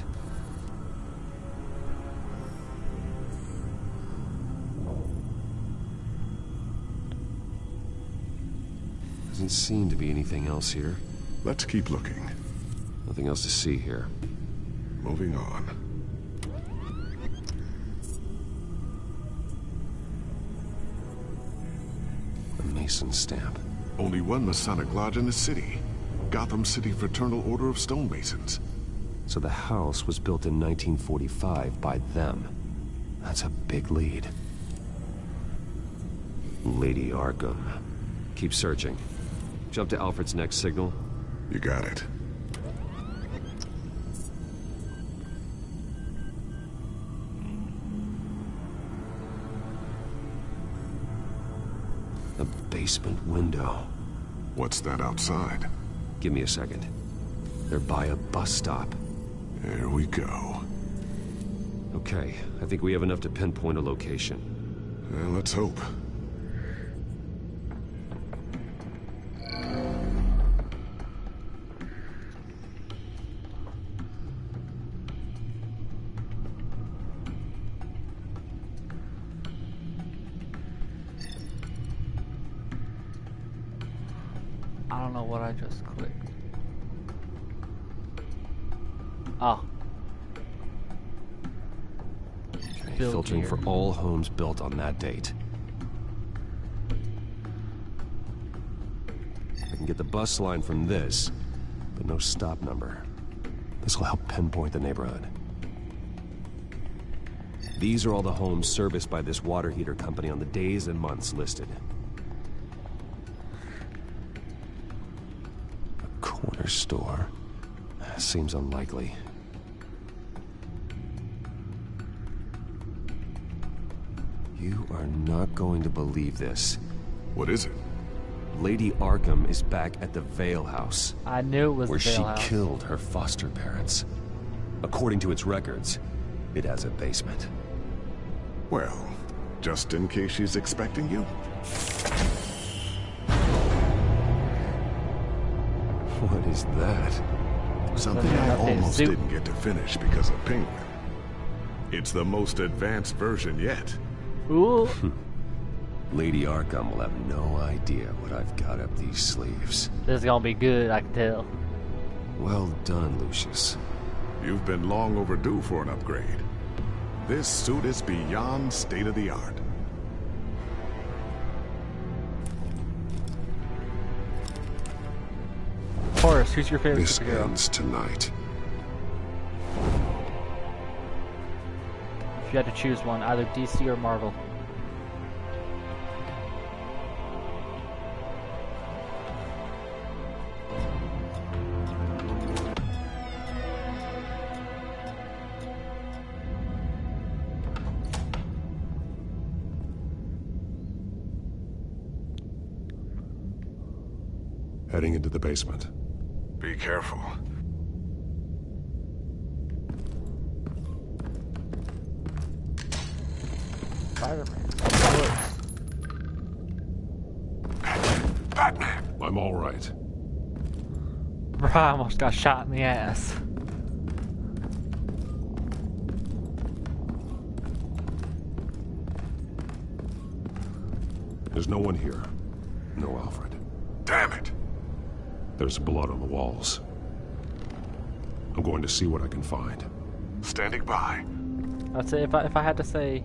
Doesn't seem to be anything else here. Let's keep looking. Nothing else to see here. Moving on. A Mason stamp. Only one Masonic lodge in the city. Gotham City Fraternal Order of Stonemasons. So the house was built in 1945 by them. That's a big lead. Lady Arkham. Keep searching. Jump to Alfred's next signal. You got it. A basement window. What's that outside? Give me a second. They're by a bus stop. There we go. Okay, I think we have enough to pinpoint a location. Well, let's hope. I don't know what I just clicked. Oh. Okay, filtering for all homes built on that date. I can get the bus line from this, but no stop number. This will help pinpoint the neighborhood. These are all the homes serviced by this water heater company on the days and months listed. A corner store. Seems unlikely. You are not going to believe this. What is it? Lady Arkham is back at the Vale House. I knew it was where the Vale she House. killed her foster parents. According to its records, it has a basement. Well, just in case she's expecting you. What is that? Something I almost didn't get to finish because of Penguin. It's the most advanced version yet. Ooh. Lady Arkham will have no idea what I've got up these sleeves. This is gonna be good, I can tell. Well done, Lucius. You've been long overdue for an upgrade. This suit is beyond state-of-the-art. Horace, who's your favorite This superhero? ends tonight. If you had to choose one, either DC or Marvel. Heading into the basement. Be careful. Spider-Man. Batman! I'm all right. Bro, I almost got shot in the ass. There's no one here. No Alfred. Damn it! There's blood on the walls. I'm going to see what I can find. Standing by. I'd say if I had to say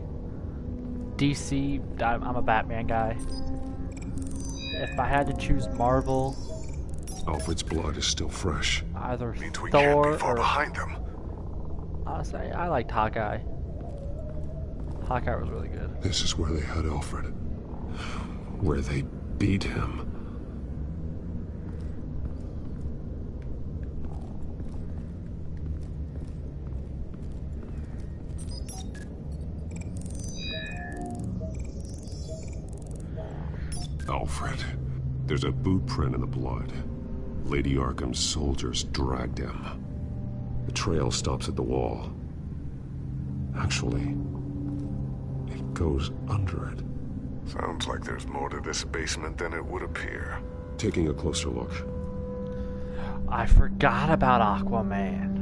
DC, I'm a Batman guy. If I had to choose Marvel, Alfred's blood is still fresh. either Means we Thor can't be far or behind them. honestly, I liked Hawkeye. Hawkeye was really good. This is where they had Alfred. Where they beat him. Alfred. There's a boot print in the blood. Lady Arkham's soldiers dragged him. The trail stops at the wall. Actually, it goes under it. Sounds like there's more to this basement than it would appear. Taking a closer look. I forgot about Aquaman.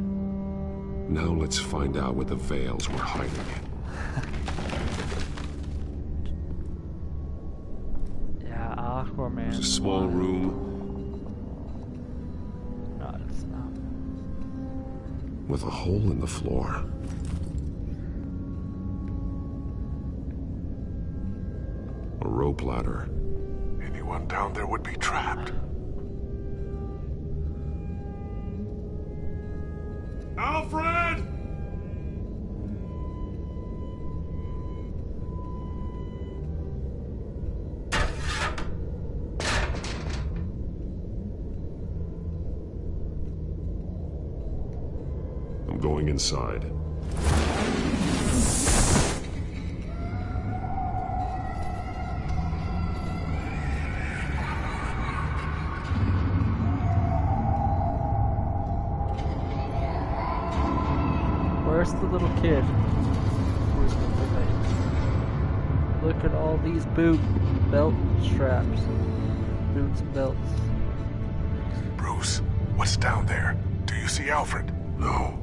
Now let's find out what the Veils were hiding. Yeah, Aquaman. There's a small room. No, it's not. With a hole in the floor. A rope ladder. Anyone down there would be trapped. Alfred! I'm going inside. Where's the little kid? Look at all these belt straps. Boots and belts. Bruce, what's down there? Do you see Alfred? No.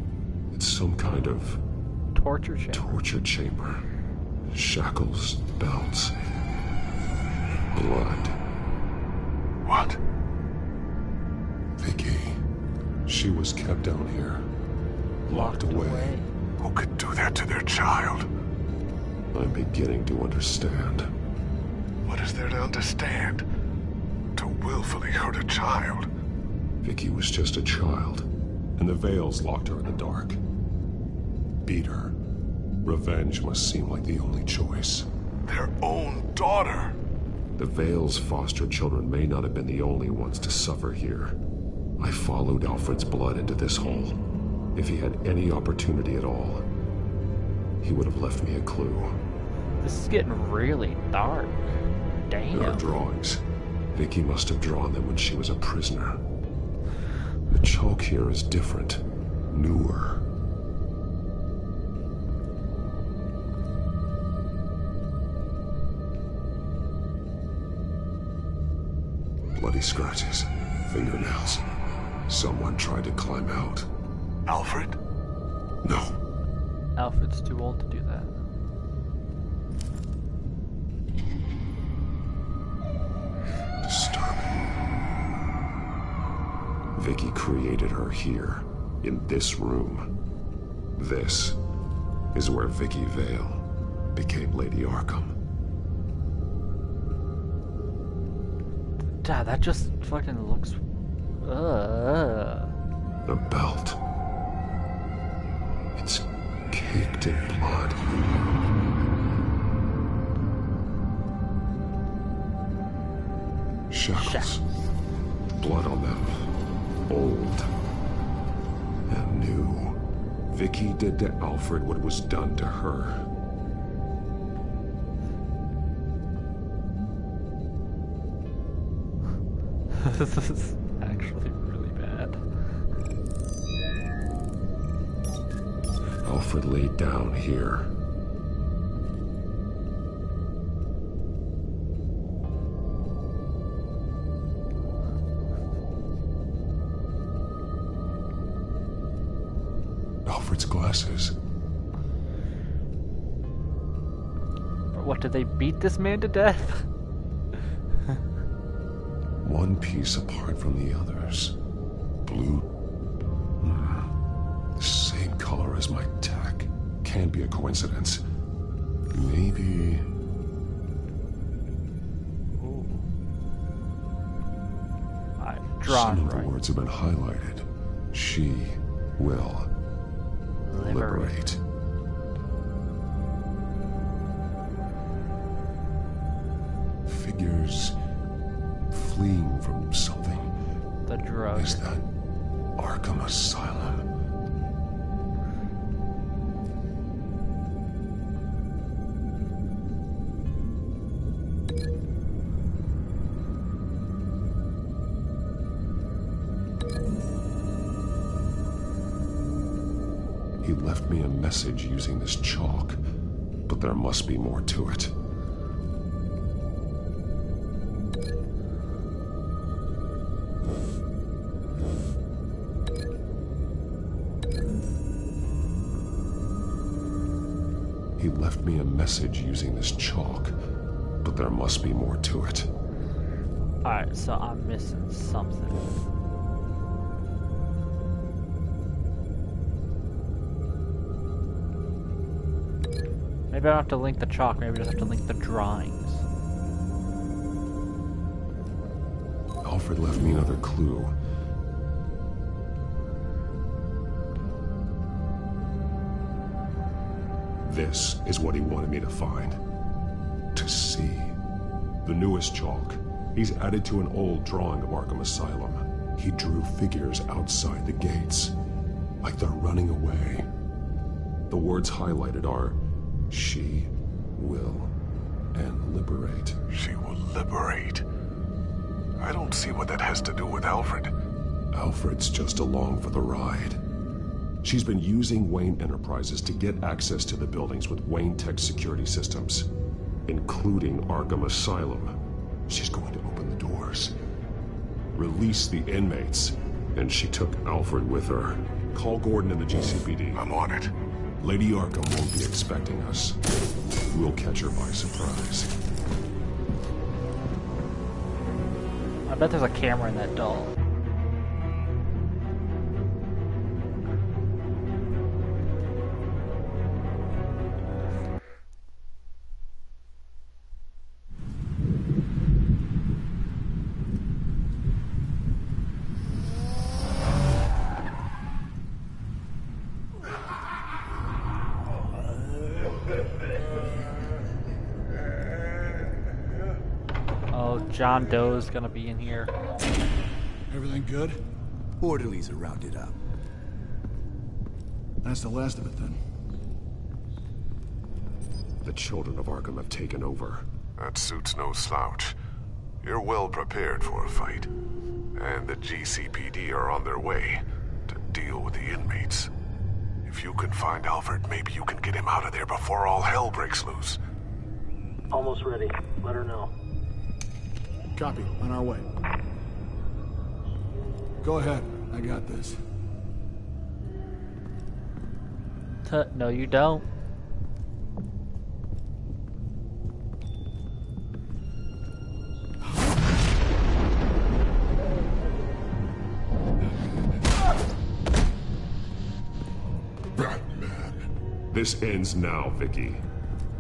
It's some kind of... torture chamber. Torture chamber. Shackles, belts, blood. What? Vicky. She was kept down here. Locked away. Who could do that to their child? I'm beginning to understand. What is there to understand? To willfully hurt a child? Vicky was just a child, and the Veils locked her in the dark. Beat her. Revenge must seem like the only choice. Their own daughter! The Veils' foster children may not have been the only ones to suffer here. I followed Alfred's blood into this hole. If he had any opportunity at all, he would have left me a clue. This is getting really dark. Damn. There are drawings. Vicky must have drawn them when she was a prisoner. The chalk here is different, newer. Bloody scratches, fingernails. Someone tried to climb out. Alfred? No. Alfred's too old to do that. Disturbing. Vicky created her here, in this room. This is where Vicky Vale became Lady Arkham. Dad, that just fucking looks... The belt. It's caked in blood. Shackles. Blood on them. Old. And new. Vicky did to Alfred what was done to her. This is actually really bad. Alfred laid down here. Alfred's glasses. What, did they beat this man to death? One piece apart from the others. Blue. The same color as my tack. Can't be a coincidence. Maybe... I've drawn some of right. the words have been highlighted. She will liberate. Figures fleeing from something. The drug. Is that Arkham Asylum? He left me a message using this chalk, but there must be more to it. He left me a message using this chalk, but there must be more to it. Alright, so I'm missing something. Maybe I don't have to link the chalk, maybe I just have to link the drawings. Alfred left me another clue. This is what he wanted me to find. To see. The newest chalk. He's added to an old drawing of Arkham Asylum. He drew figures outside the gates. Like they're running away. The words highlighted are, she will and liberate. She will liberate? I don't see what that has to do with Alfred. Alfred's just along for the ride. She's been using Wayne Enterprises to get access to the buildings with Wayne Tech security systems, including Arkham Asylum. She's going to open the doors, release the inmates, and she took Alfred with her. Call Gordon and the GCPD. I'm on it. Lady Arkham won't be expecting us. We'll catch her by surprise. I bet there's a camera in that doll. John Doe's gonna be in here. Everything good? Orderlies are rounded up. That's the last of it then. The children of Arkham have taken over. That suit's no slouch. You're well prepared for a fight. And the GCPD are on their way to deal with the inmates. If you can find Alfred, maybe you can get him out of there before all hell breaks loose. Almost ready. Let her know. Copy. On our way. Go ahead. I got this. No, you don't. Batman. This ends now, Vicky.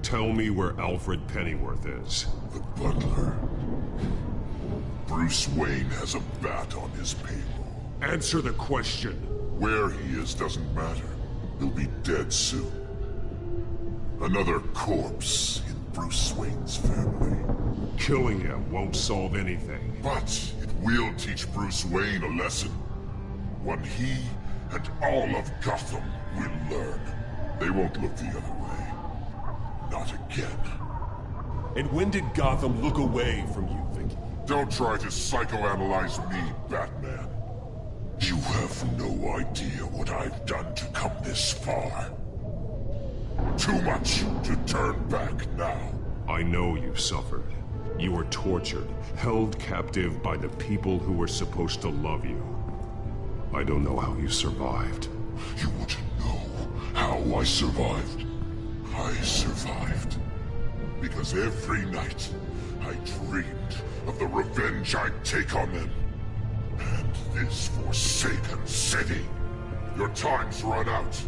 Tell me where Alfred Pennyworth is. The butler. Bruce Wayne has a bat on his payroll. Answer the question. Where he is doesn't matter. He'll be dead soon. Another corpse in Bruce Wayne's family. Killing him won't solve anything. But it will teach Bruce Wayne a lesson. One he and all of Gotham will learn. They won't look the other way. Not again. And when did Gotham look away from you, Vicky? Don't try to psychoanalyze me, Batman. You have no idea what I've done to come this far. Too much to turn back now. I know you suffered. You were tortured, held captive by the people who were supposed to love you. I don't know how you survived. You want to know how I survived? I survived because every night I dreamed of the revenge I'd take on them. And this forsaken city. Your time's run out.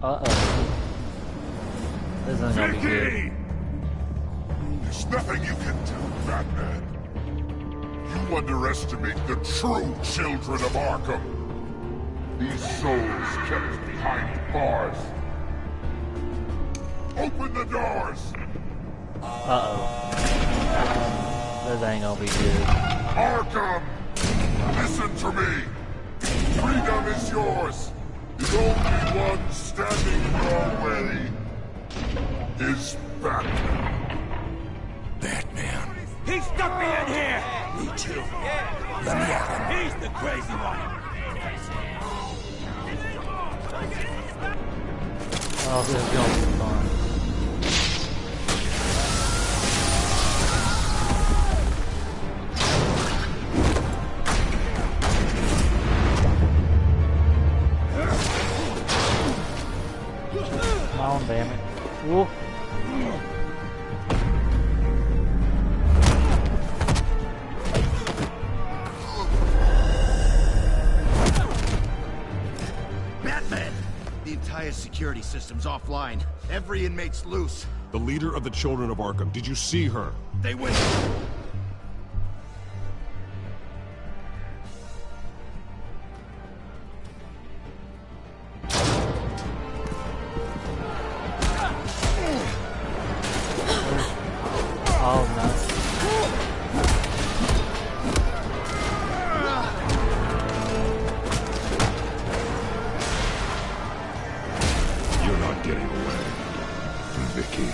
Uh-oh. This isn't gonna be good. There's nothing you can do, Batman. You underestimate the true children of Arkham. These souls kept behind bars. Open the doors! Uh-oh. This ain't gonna be good. Arkham! Listen to me! Freedom is yours! The only one standing in your way is Batman. Batman. He stuck me in here! Me too. Let me at him. He's the crazy one. Oh, this is gonna be fun. Come on, damn it. Whoa. Batman! The entire security system's offline. Every inmate's loose. The leader of the Children of Arkham, did you see her? They went... Oh, no. You're not getting away, Vicky.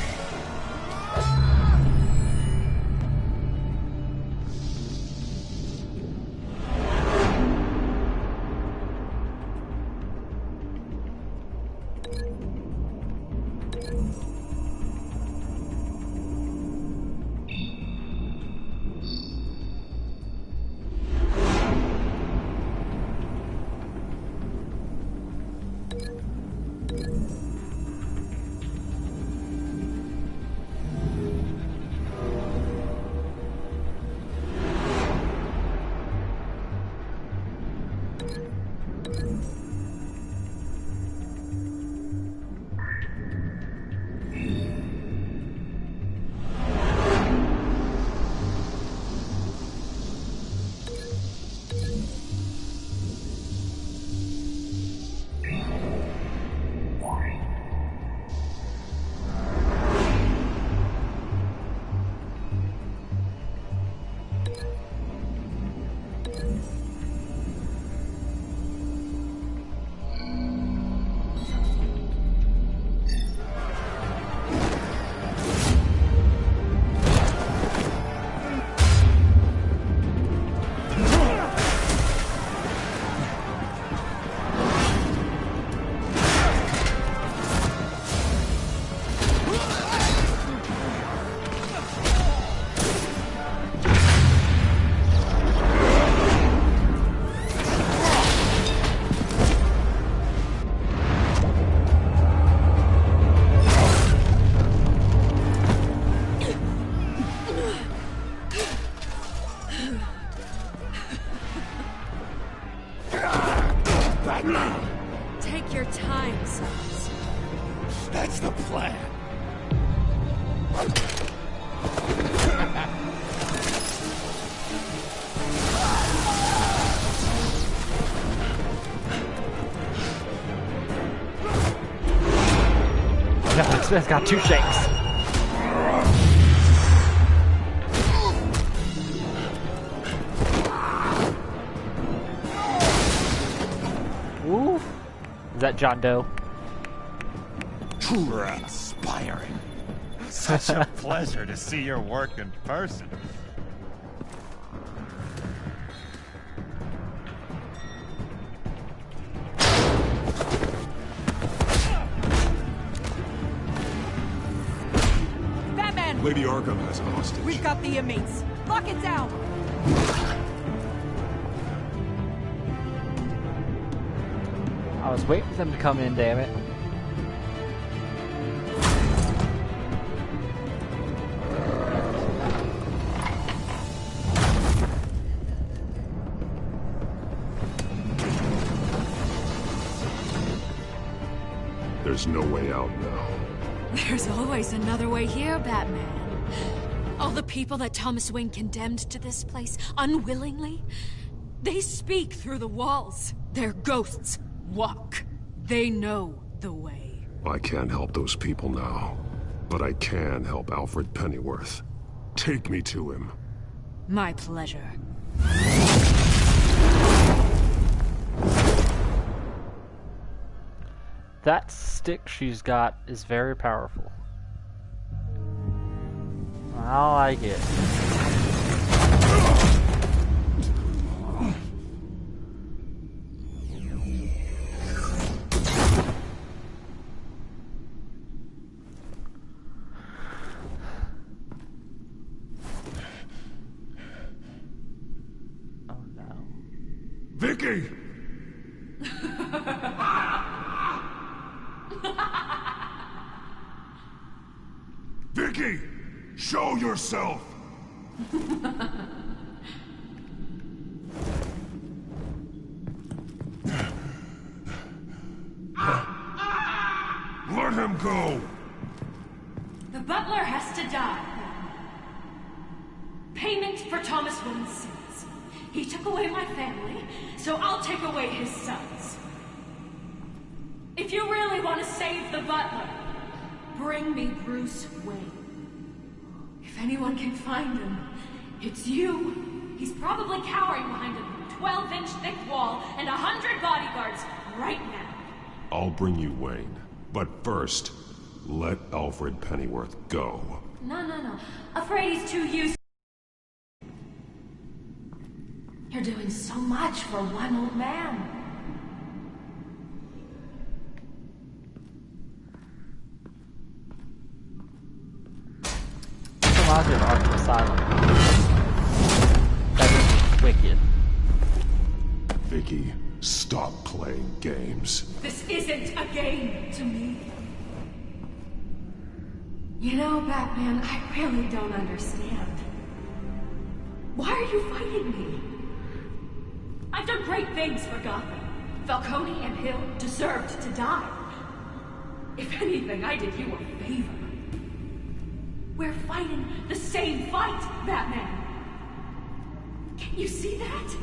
It's got 2 shakes. Ooh. Is that John Doe? Truly inspiring. Such a pleasure to see your work in person. Batman! Lady Arkham has a hostage. We've got the inmates. Lock it down! I was waiting for them to come in, damn it. There's no way out now. There's always another way here, Batman. All the people that Thomas Wayne condemned to this place unwillingly, they speak through the walls. Their ghosts walk. They know the way. I can't help those people now, but I can help Alfred Pennyworth. Take me to him. My pleasure. That stick she's got is very powerful. I like it. Oh no. Vicky! Vicky! Show yourself! Let him go! The butler has to die. Payment for Thomas Wayne's sins. He took away my family, so I'll take away his sons. If you really want to save the butler, bring me Bruce Wayne. If anyone can find him, it's you. He's probably cowering behind a 12-inch thick wall and 100 bodyguards right now. I'll bring you Wayne. But first, let Alfred Pennyworth go. No. Afraid he's too used. You're doing so much for one old man. Reminds me of Arkham Asylum. That is wicked. Vicky, stop playing games. This isn't a game to me. You know, Batman, I really don't understand. Why are you fighting me? I've done great things for Gotham. Falcone and Hill deserved to die. If anything, I did you a favor. We're fighting the same fight, Batman. Can you see that?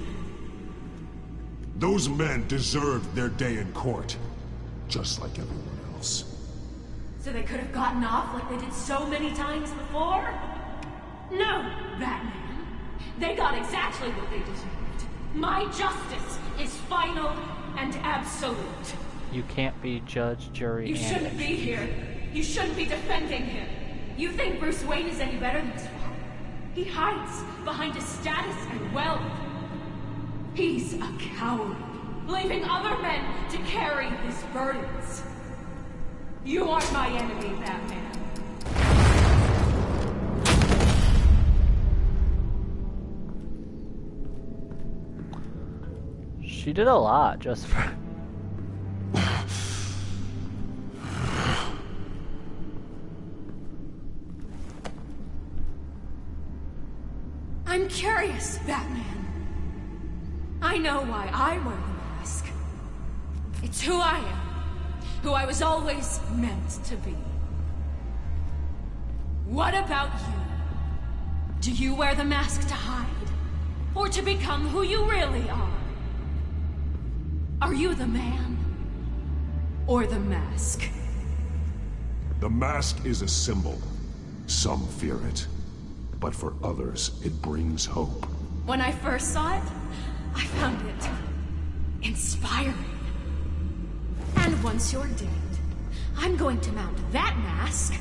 Those men deserved their day in court, just like everyone else. So they could have gotten off like they did so many times before? No, Batman. They got exactly what they deserved. My justice is final and absolute. You can't be judge, jury, You and shouldn't be here. You shouldn't be defending him. You think Bruce Wayne is any better than his father? He hides behind his status and wealth. He's a coward, leaving other men to carry his burdens. You aren't my enemy, Batman. she did a lot just for... I'm curious, Batman. I know why I wear the mask. It's who I am. Who I was always meant to be. What about you? Do you wear the mask to hide? Or to become who you really are? Are you the man? Or the mask? The mask is a symbol. Some fear it. But for others, it brings hope. When I first saw it, I found it inspiring. And once you're dead, I'm going to mount that mask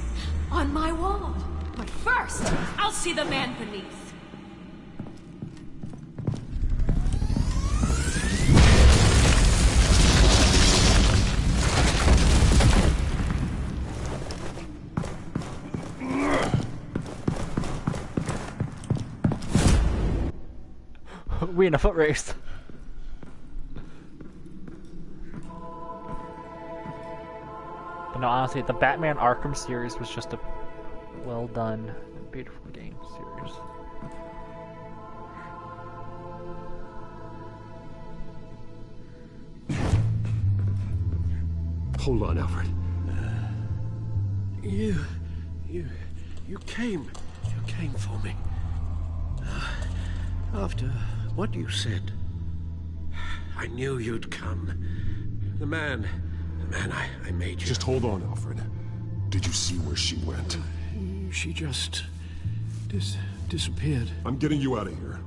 on my wall. But first, I'll see the man beneath. We in a foot race. But no, honestly, the Batman Arkham series was just a well done, beautiful game series. Hold on, Alfred. You came for me. After what you said, I knew you'd come. The man I made you. Just hold on, Alfred. Did you see where she went? She just disappeared. I'm getting you out of here.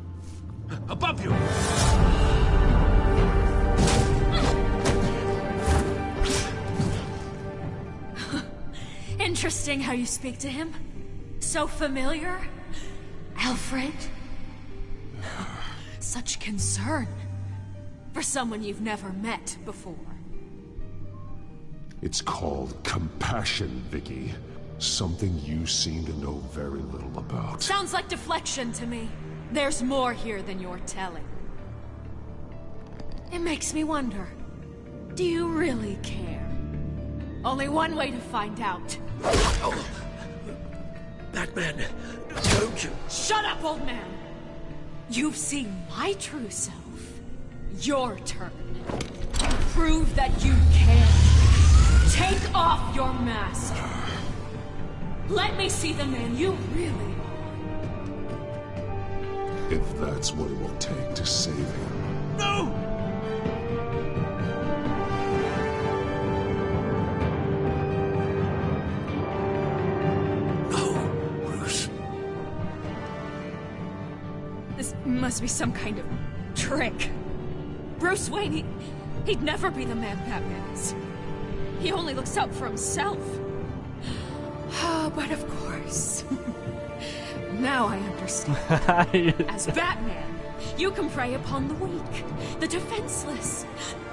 Above you! Interesting how you speak to him. So familiar. Alfred. Such concern for someone you've never met before. It's called compassion, Vicky. Something you seem to know very little about. Sounds like deflection to me. There's more here than you're telling. It makes me wonder, do you really care? Only one way to find out. Oh. Batman, don't you? Shut up, old man! You've seen my true self. Your turn. Prove that you can. Take off your mask. Let me see the man you really are. If that's what it will take to save him. No! Must be some kind of trick. Bruce Wayne, he'd never be the man Batman is. He only looks out for himself. But of course. Now I understand. As Batman, you can prey upon the weak, the defenseless,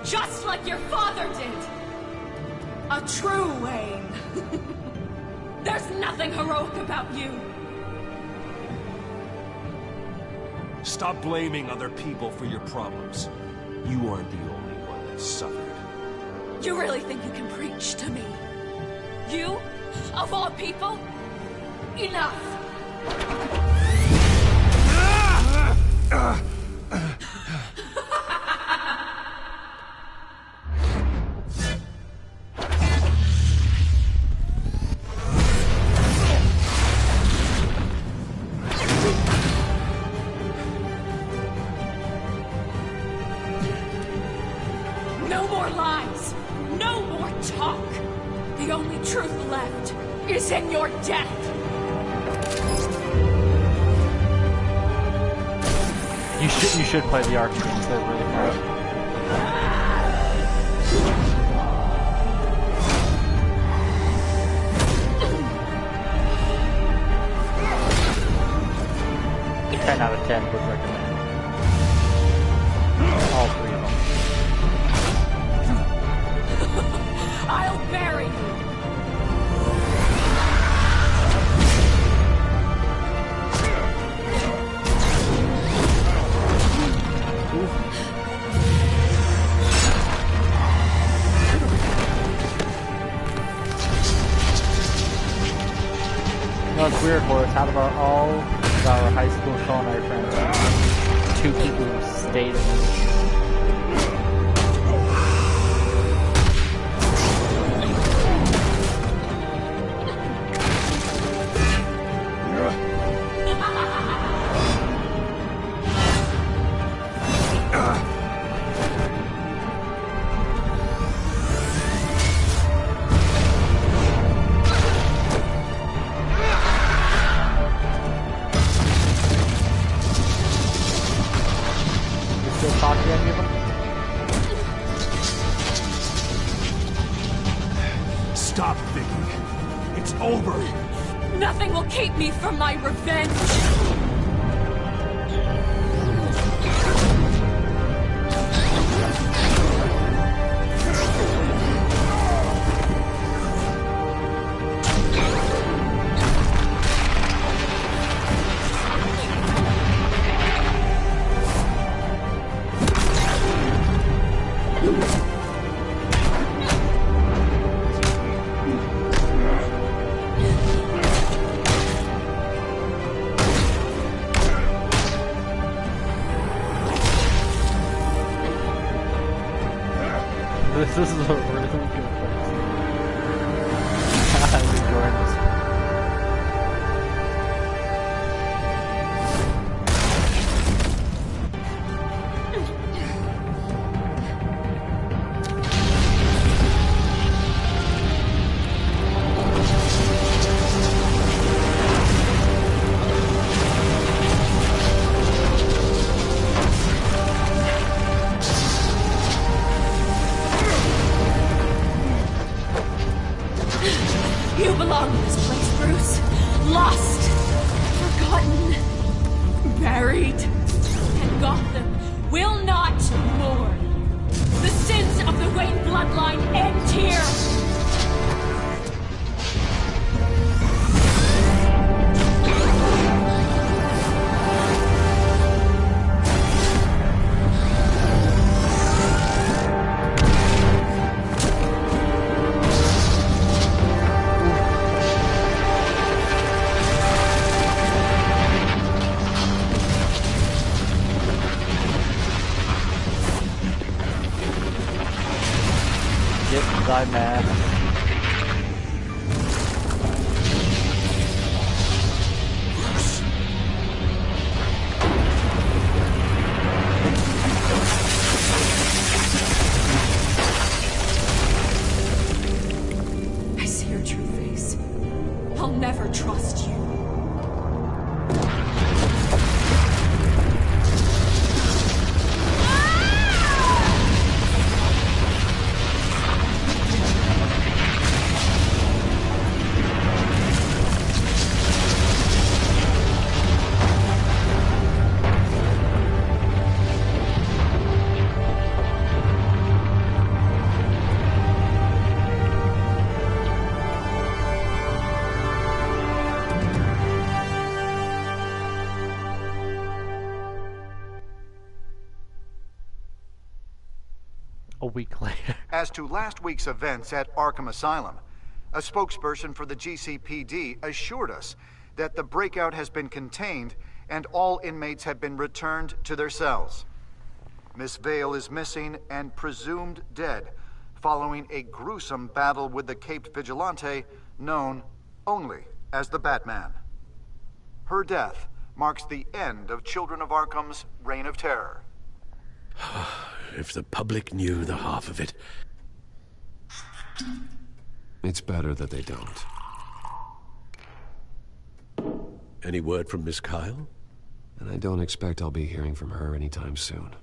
just like your father did. A true Wayne. There's nothing heroic about you. Stop blaming other people for your problems. You aren't the only one that suffered. You really think you can preach to me? You? Of all people? Enough! No more lies! No more talk! The only truth left is in your death! You should play the Arkham games, they're really fun. Ten out of 10 would recommend. All three of them. I'll bury you! No, it's weird, Horace. Out of all of our high school culinary friends, 2 people who stayed in this. Nothing will keep me from my revenge! This is a really good place. I'm enjoying this. You belong in this place, Bruce. Lost, forgotten, buried. And Gotham will not mourn. The sins of the Wayne bloodline end here. Get thy mask. I see your true face. I'll never trust you. A week later. As to last week's events at Arkham Asylum, a spokesperson for the GCPD assured us that the breakout has been contained and all inmates have been returned to their cells. Miss Vale is missing and presumed dead following a gruesome battle with the caped vigilante known only as the Batman. Her death marks the end of Children of Arkham's reign of terror. If the public knew the half of it. It's better that they don't. Any word from Miss Kyle? And I don't expect I'll be hearing from her anytime soon.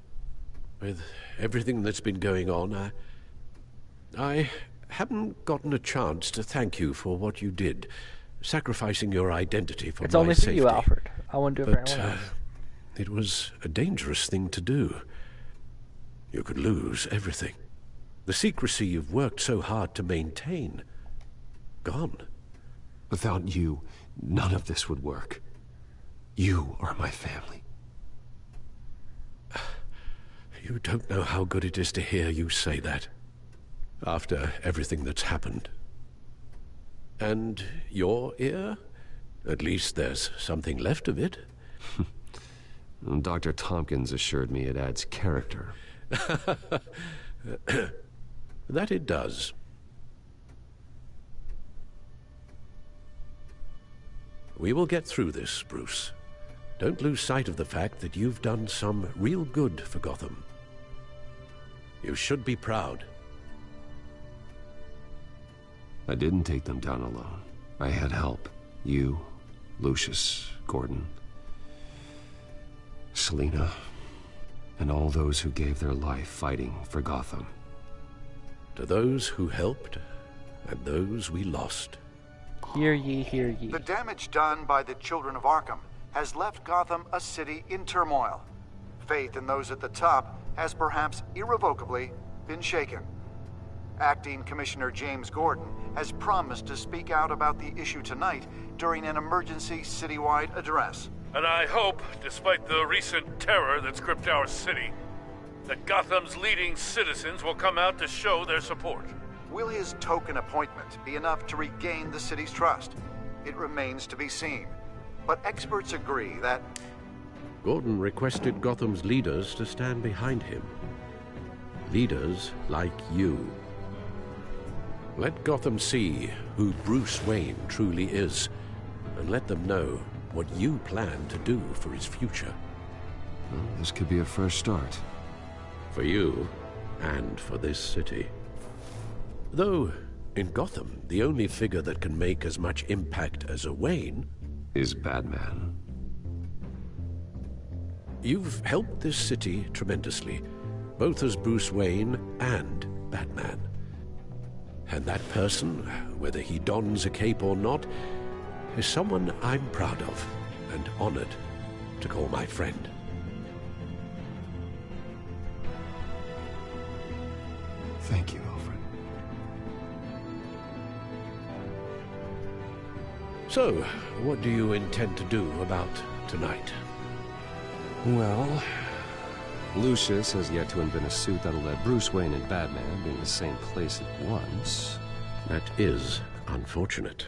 With everything that's been going on, I haven't gotten a chance to thank you for what you did, sacrificing your identity for It's my only for safety. you, Alfred. I wouldn't do it for anyone else. It was a dangerous thing to do. You could lose everything. The secrecy you've worked so hard to maintain. Gone. Without you, none of this would work. You are my family. You don't know how good it is to hear you say that. After everything that's happened. And your ear? At least there's something left of it. Dr. Tompkins assured me it adds character. That it does. We will get through this, Bruce. Don't lose sight of the fact that you've done some real good for Gotham. You should be proud. I didn't take them down alone. I had help. You, Lucius, Gordon, Selina, and all those who gave their life fighting for Gotham. To those who helped, and those we lost, Hear ye, hear ye. The damage done by the children of Arkham has left Gotham a city in turmoil. Faith in those at the top has perhaps irrevocably been shaken. Acting Commissioner James Gordon has promised to speak out about the issue tonight during an emergency citywide address. And I hope, despite the recent terror that's gripped our city, that Gotham's leading citizens will come out to show their support. Will his token appointment be enough to regain the city's trust? It remains to be seen. But experts agree that... Gordon requested Gotham's leaders to stand behind him. Leaders like you. Let Gotham see who Bruce Wayne truly is, and let them know what you plan to do for his future. Well, this could be a fresh start. For you, and for this city. Though, in Gotham, the only figure that can make as much impact as a Wayne... is Batman. You've helped this city tremendously, both as Bruce Wayne and Batman. And that person, whether he dons a cape or not, is someone I'm proud of and honored to call my friend. Thank you, Alfred. So, what do you intend to do about tonight? Well, Lucius has yet to invent a suit that'll let Bruce Wayne and Batman be in the same place at once. That is unfortunate.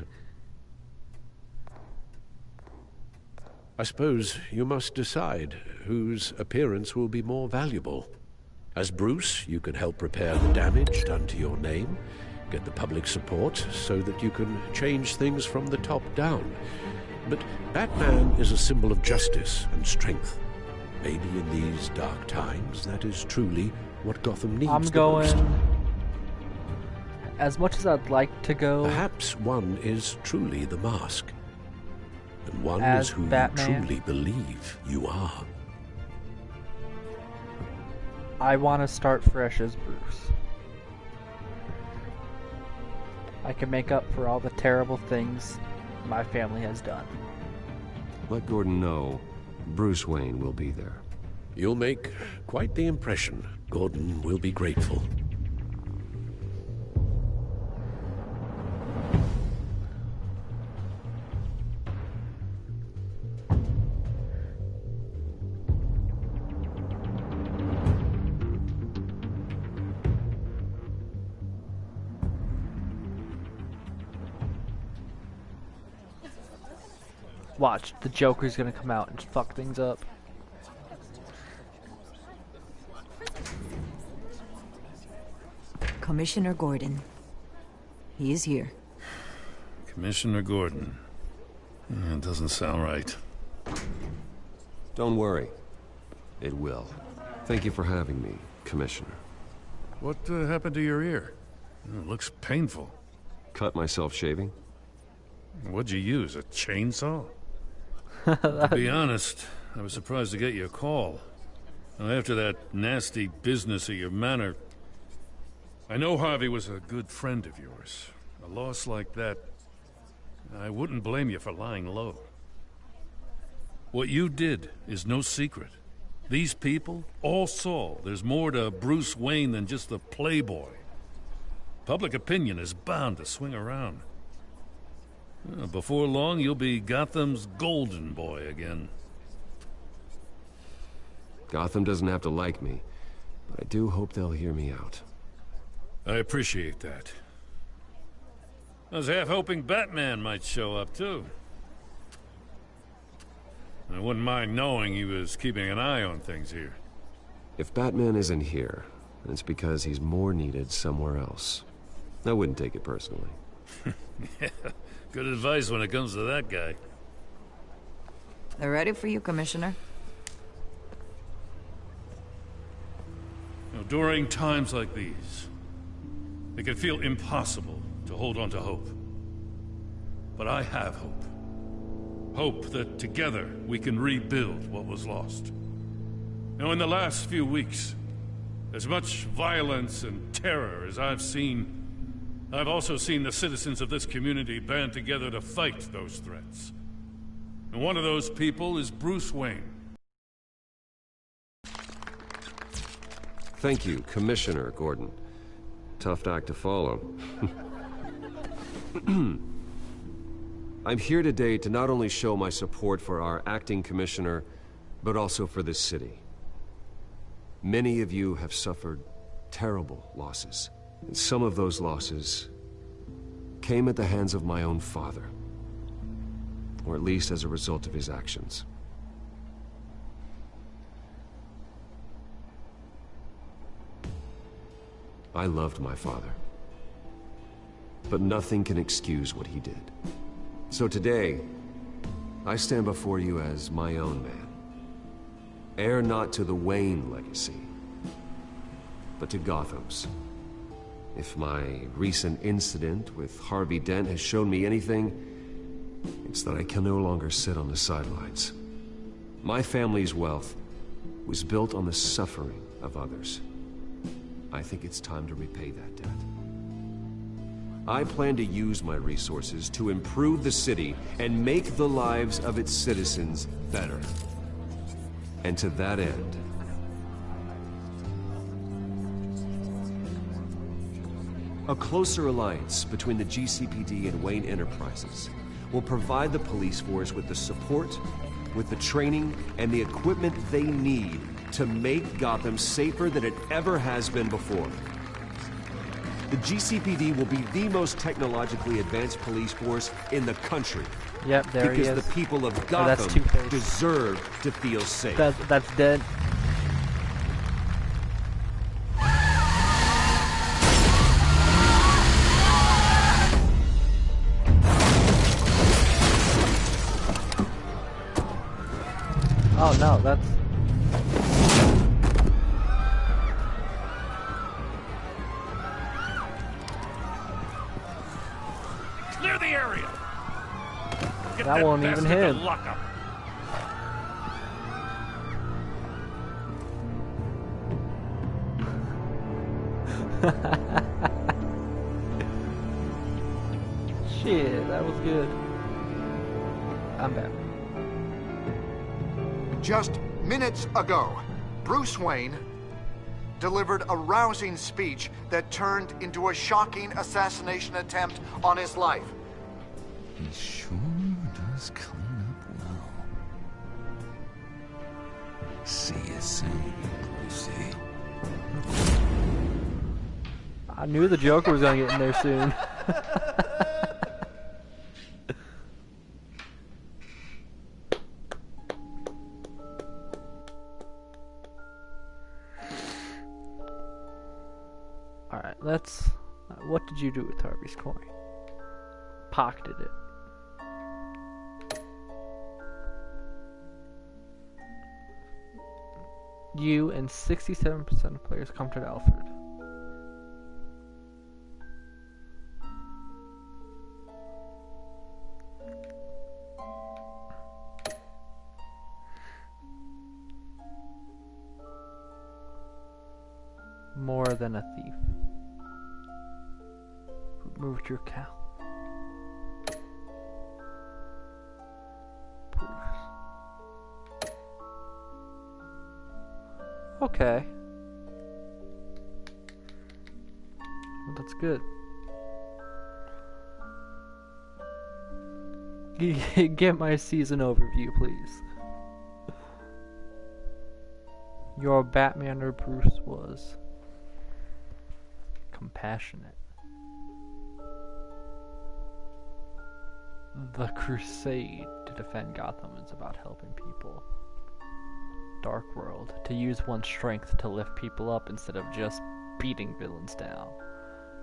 I suppose you must decide whose appearance will be more valuable. As Bruce, you can help repair the damage done to your name, get the public support so that you can change things from the top down. But Batman is a symbol of justice and strength. Maybe in these dark times, that is truly what Gotham needs I'm the going... most. As much as I'd like to go... Perhaps one is truly the mask. And one as is who Batman. you truly believe you are. I want to start fresh as Bruce. I can make up for all the terrible things my family has done. Let Gordon know Bruce Wayne will be there. You'll make quite the impression. Gordon will be grateful. Watch, the Joker's gonna come out and fuck things up. Commissioner Gordon. He is here. Commissioner Gordon. It doesn't sound right. Don't worry. It will. Thank you for having me, Commissioner. What happened to your ear? It looks painful. Cut myself shaving? What'd you use, a chainsaw? To be honest, I was surprised to get your call. Now, after that nasty business of your manor, I know Harvey was a good friend of yours. A loss like that, I wouldn't blame you for lying low. What you did is no secret. These people all saw there's more to Bruce Wayne than just the playboy. Public opinion is bound to swing around. Before long, you'll be Gotham's golden boy again. Gotham doesn't have to like me, but I do hope they'll hear me out. I appreciate that. I was half hoping Batman might show up, too. I wouldn't mind knowing he was keeping an eye on things here. If Batman isn't here, it's because he's more needed somewhere else. I wouldn't take it personally. Yeah, good advice when it comes to that guy. They're ready for you, Commissioner. During times like these, it can feel impossible to hold on to hope. But I have hope. Hope that together we can rebuild what was lost. Now, in the last few weeks, as much violence and terror as I've seen, I've also seen the citizens of this community band together to fight those threats. And one of those people is Bruce Wayne. Thank you, Commissioner Gordon. Tough act to follow. I'm here today to not only show my support for our acting commissioner, but also for this city. Many of you have suffered terrible losses, and some of those losses came at the hands of my own father, or at least as a result of his actions. I loved my father, but nothing can excuse what he did. So today, I stand before you as my own man. Heir not to the Wayne legacy, but to Gotham's. If my recent incident with Harvey Dent has shown me anything, it's that I can no longer sit on the sidelines. My family's wealth was built on the suffering of others. I think it's time to repay that debt. I plan to use my resources to improve the city and make the lives of its citizens better. And to that end, a closer alliance between the GCPD and Wayne Enterprises will provide the police force with the support, with the training, and the equipment they need to make Gotham safer than it ever has been before. The GCPD will be the most technologically advanced police force in the country. Yep, there he is. Because the people of Oh, that's Gotham Two-Face. deserve to feel safe. That's dead. Oh no, that's... Clear the area! Get That won't even bastard hit. to lock up. Shit, that was good. I'm back. Just minutes ago, Bruce Wayne delivered a rousing speech that turned into a shocking assassination attempt on his life. He sure does clean up well. See you soon, Brucey. I knew the Joker was gonna get in there soon. Alright, let's... What did you do with Harvey's coin? Pocketed it. You and 67% of players come to Alfred. More than a thief. Who moved your cow? Bruce. Okay. Well, that's good. Get my season overview, please. Your Batman or Bruce was compassionate. The crusade to defend Gotham is about helping people. Dark World, to use one's strength to lift people up instead of just beating villains down.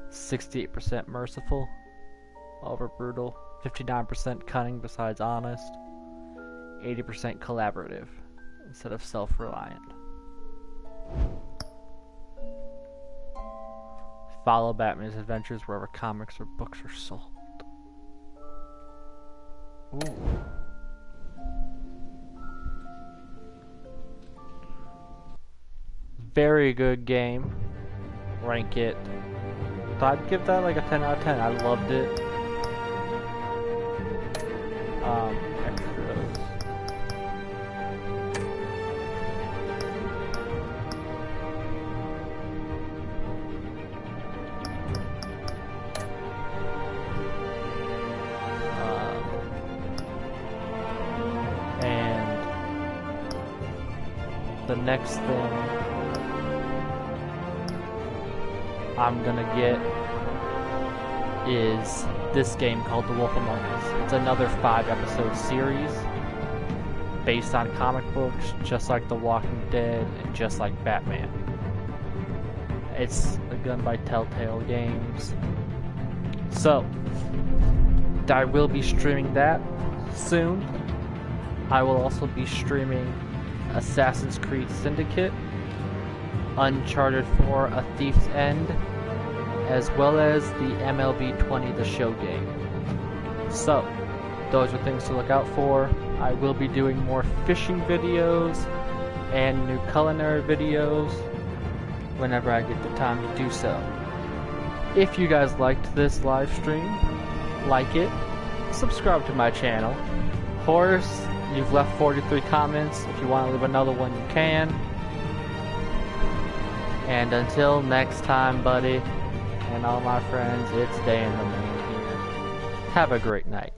68% merciful, over brutal, 59% cunning besides honest, 80% collaborative instead of self-reliant. Follow Batman's adventures wherever comics or books are sold. Ooh. Very good game. Rank it So I'd give that like a 10 out of 10. I loved it. Extras. And the next thing I'm gonna get is this game called The Wolf Among Us. It's another 5-episode series based on comic books, just like The Walking Dead and just like Batman. It's done by Telltale Games. So, I will be streaming that soon. I will also be streaming Assassin's Creed Syndicate, Uncharted 4: A Thief's End, as well as the MLB 20 The Show game. So, those are things to look out for. I will be doing more fishing videos and new culinary videos whenever I get the time to do so. If you guys liked this live stream, like it, subscribe to my channel. Horace, you've left 43 comments. If you want to leave another one, you can. And until next time, buddy, and all my friends, it's Day in the Main here. Have a great night.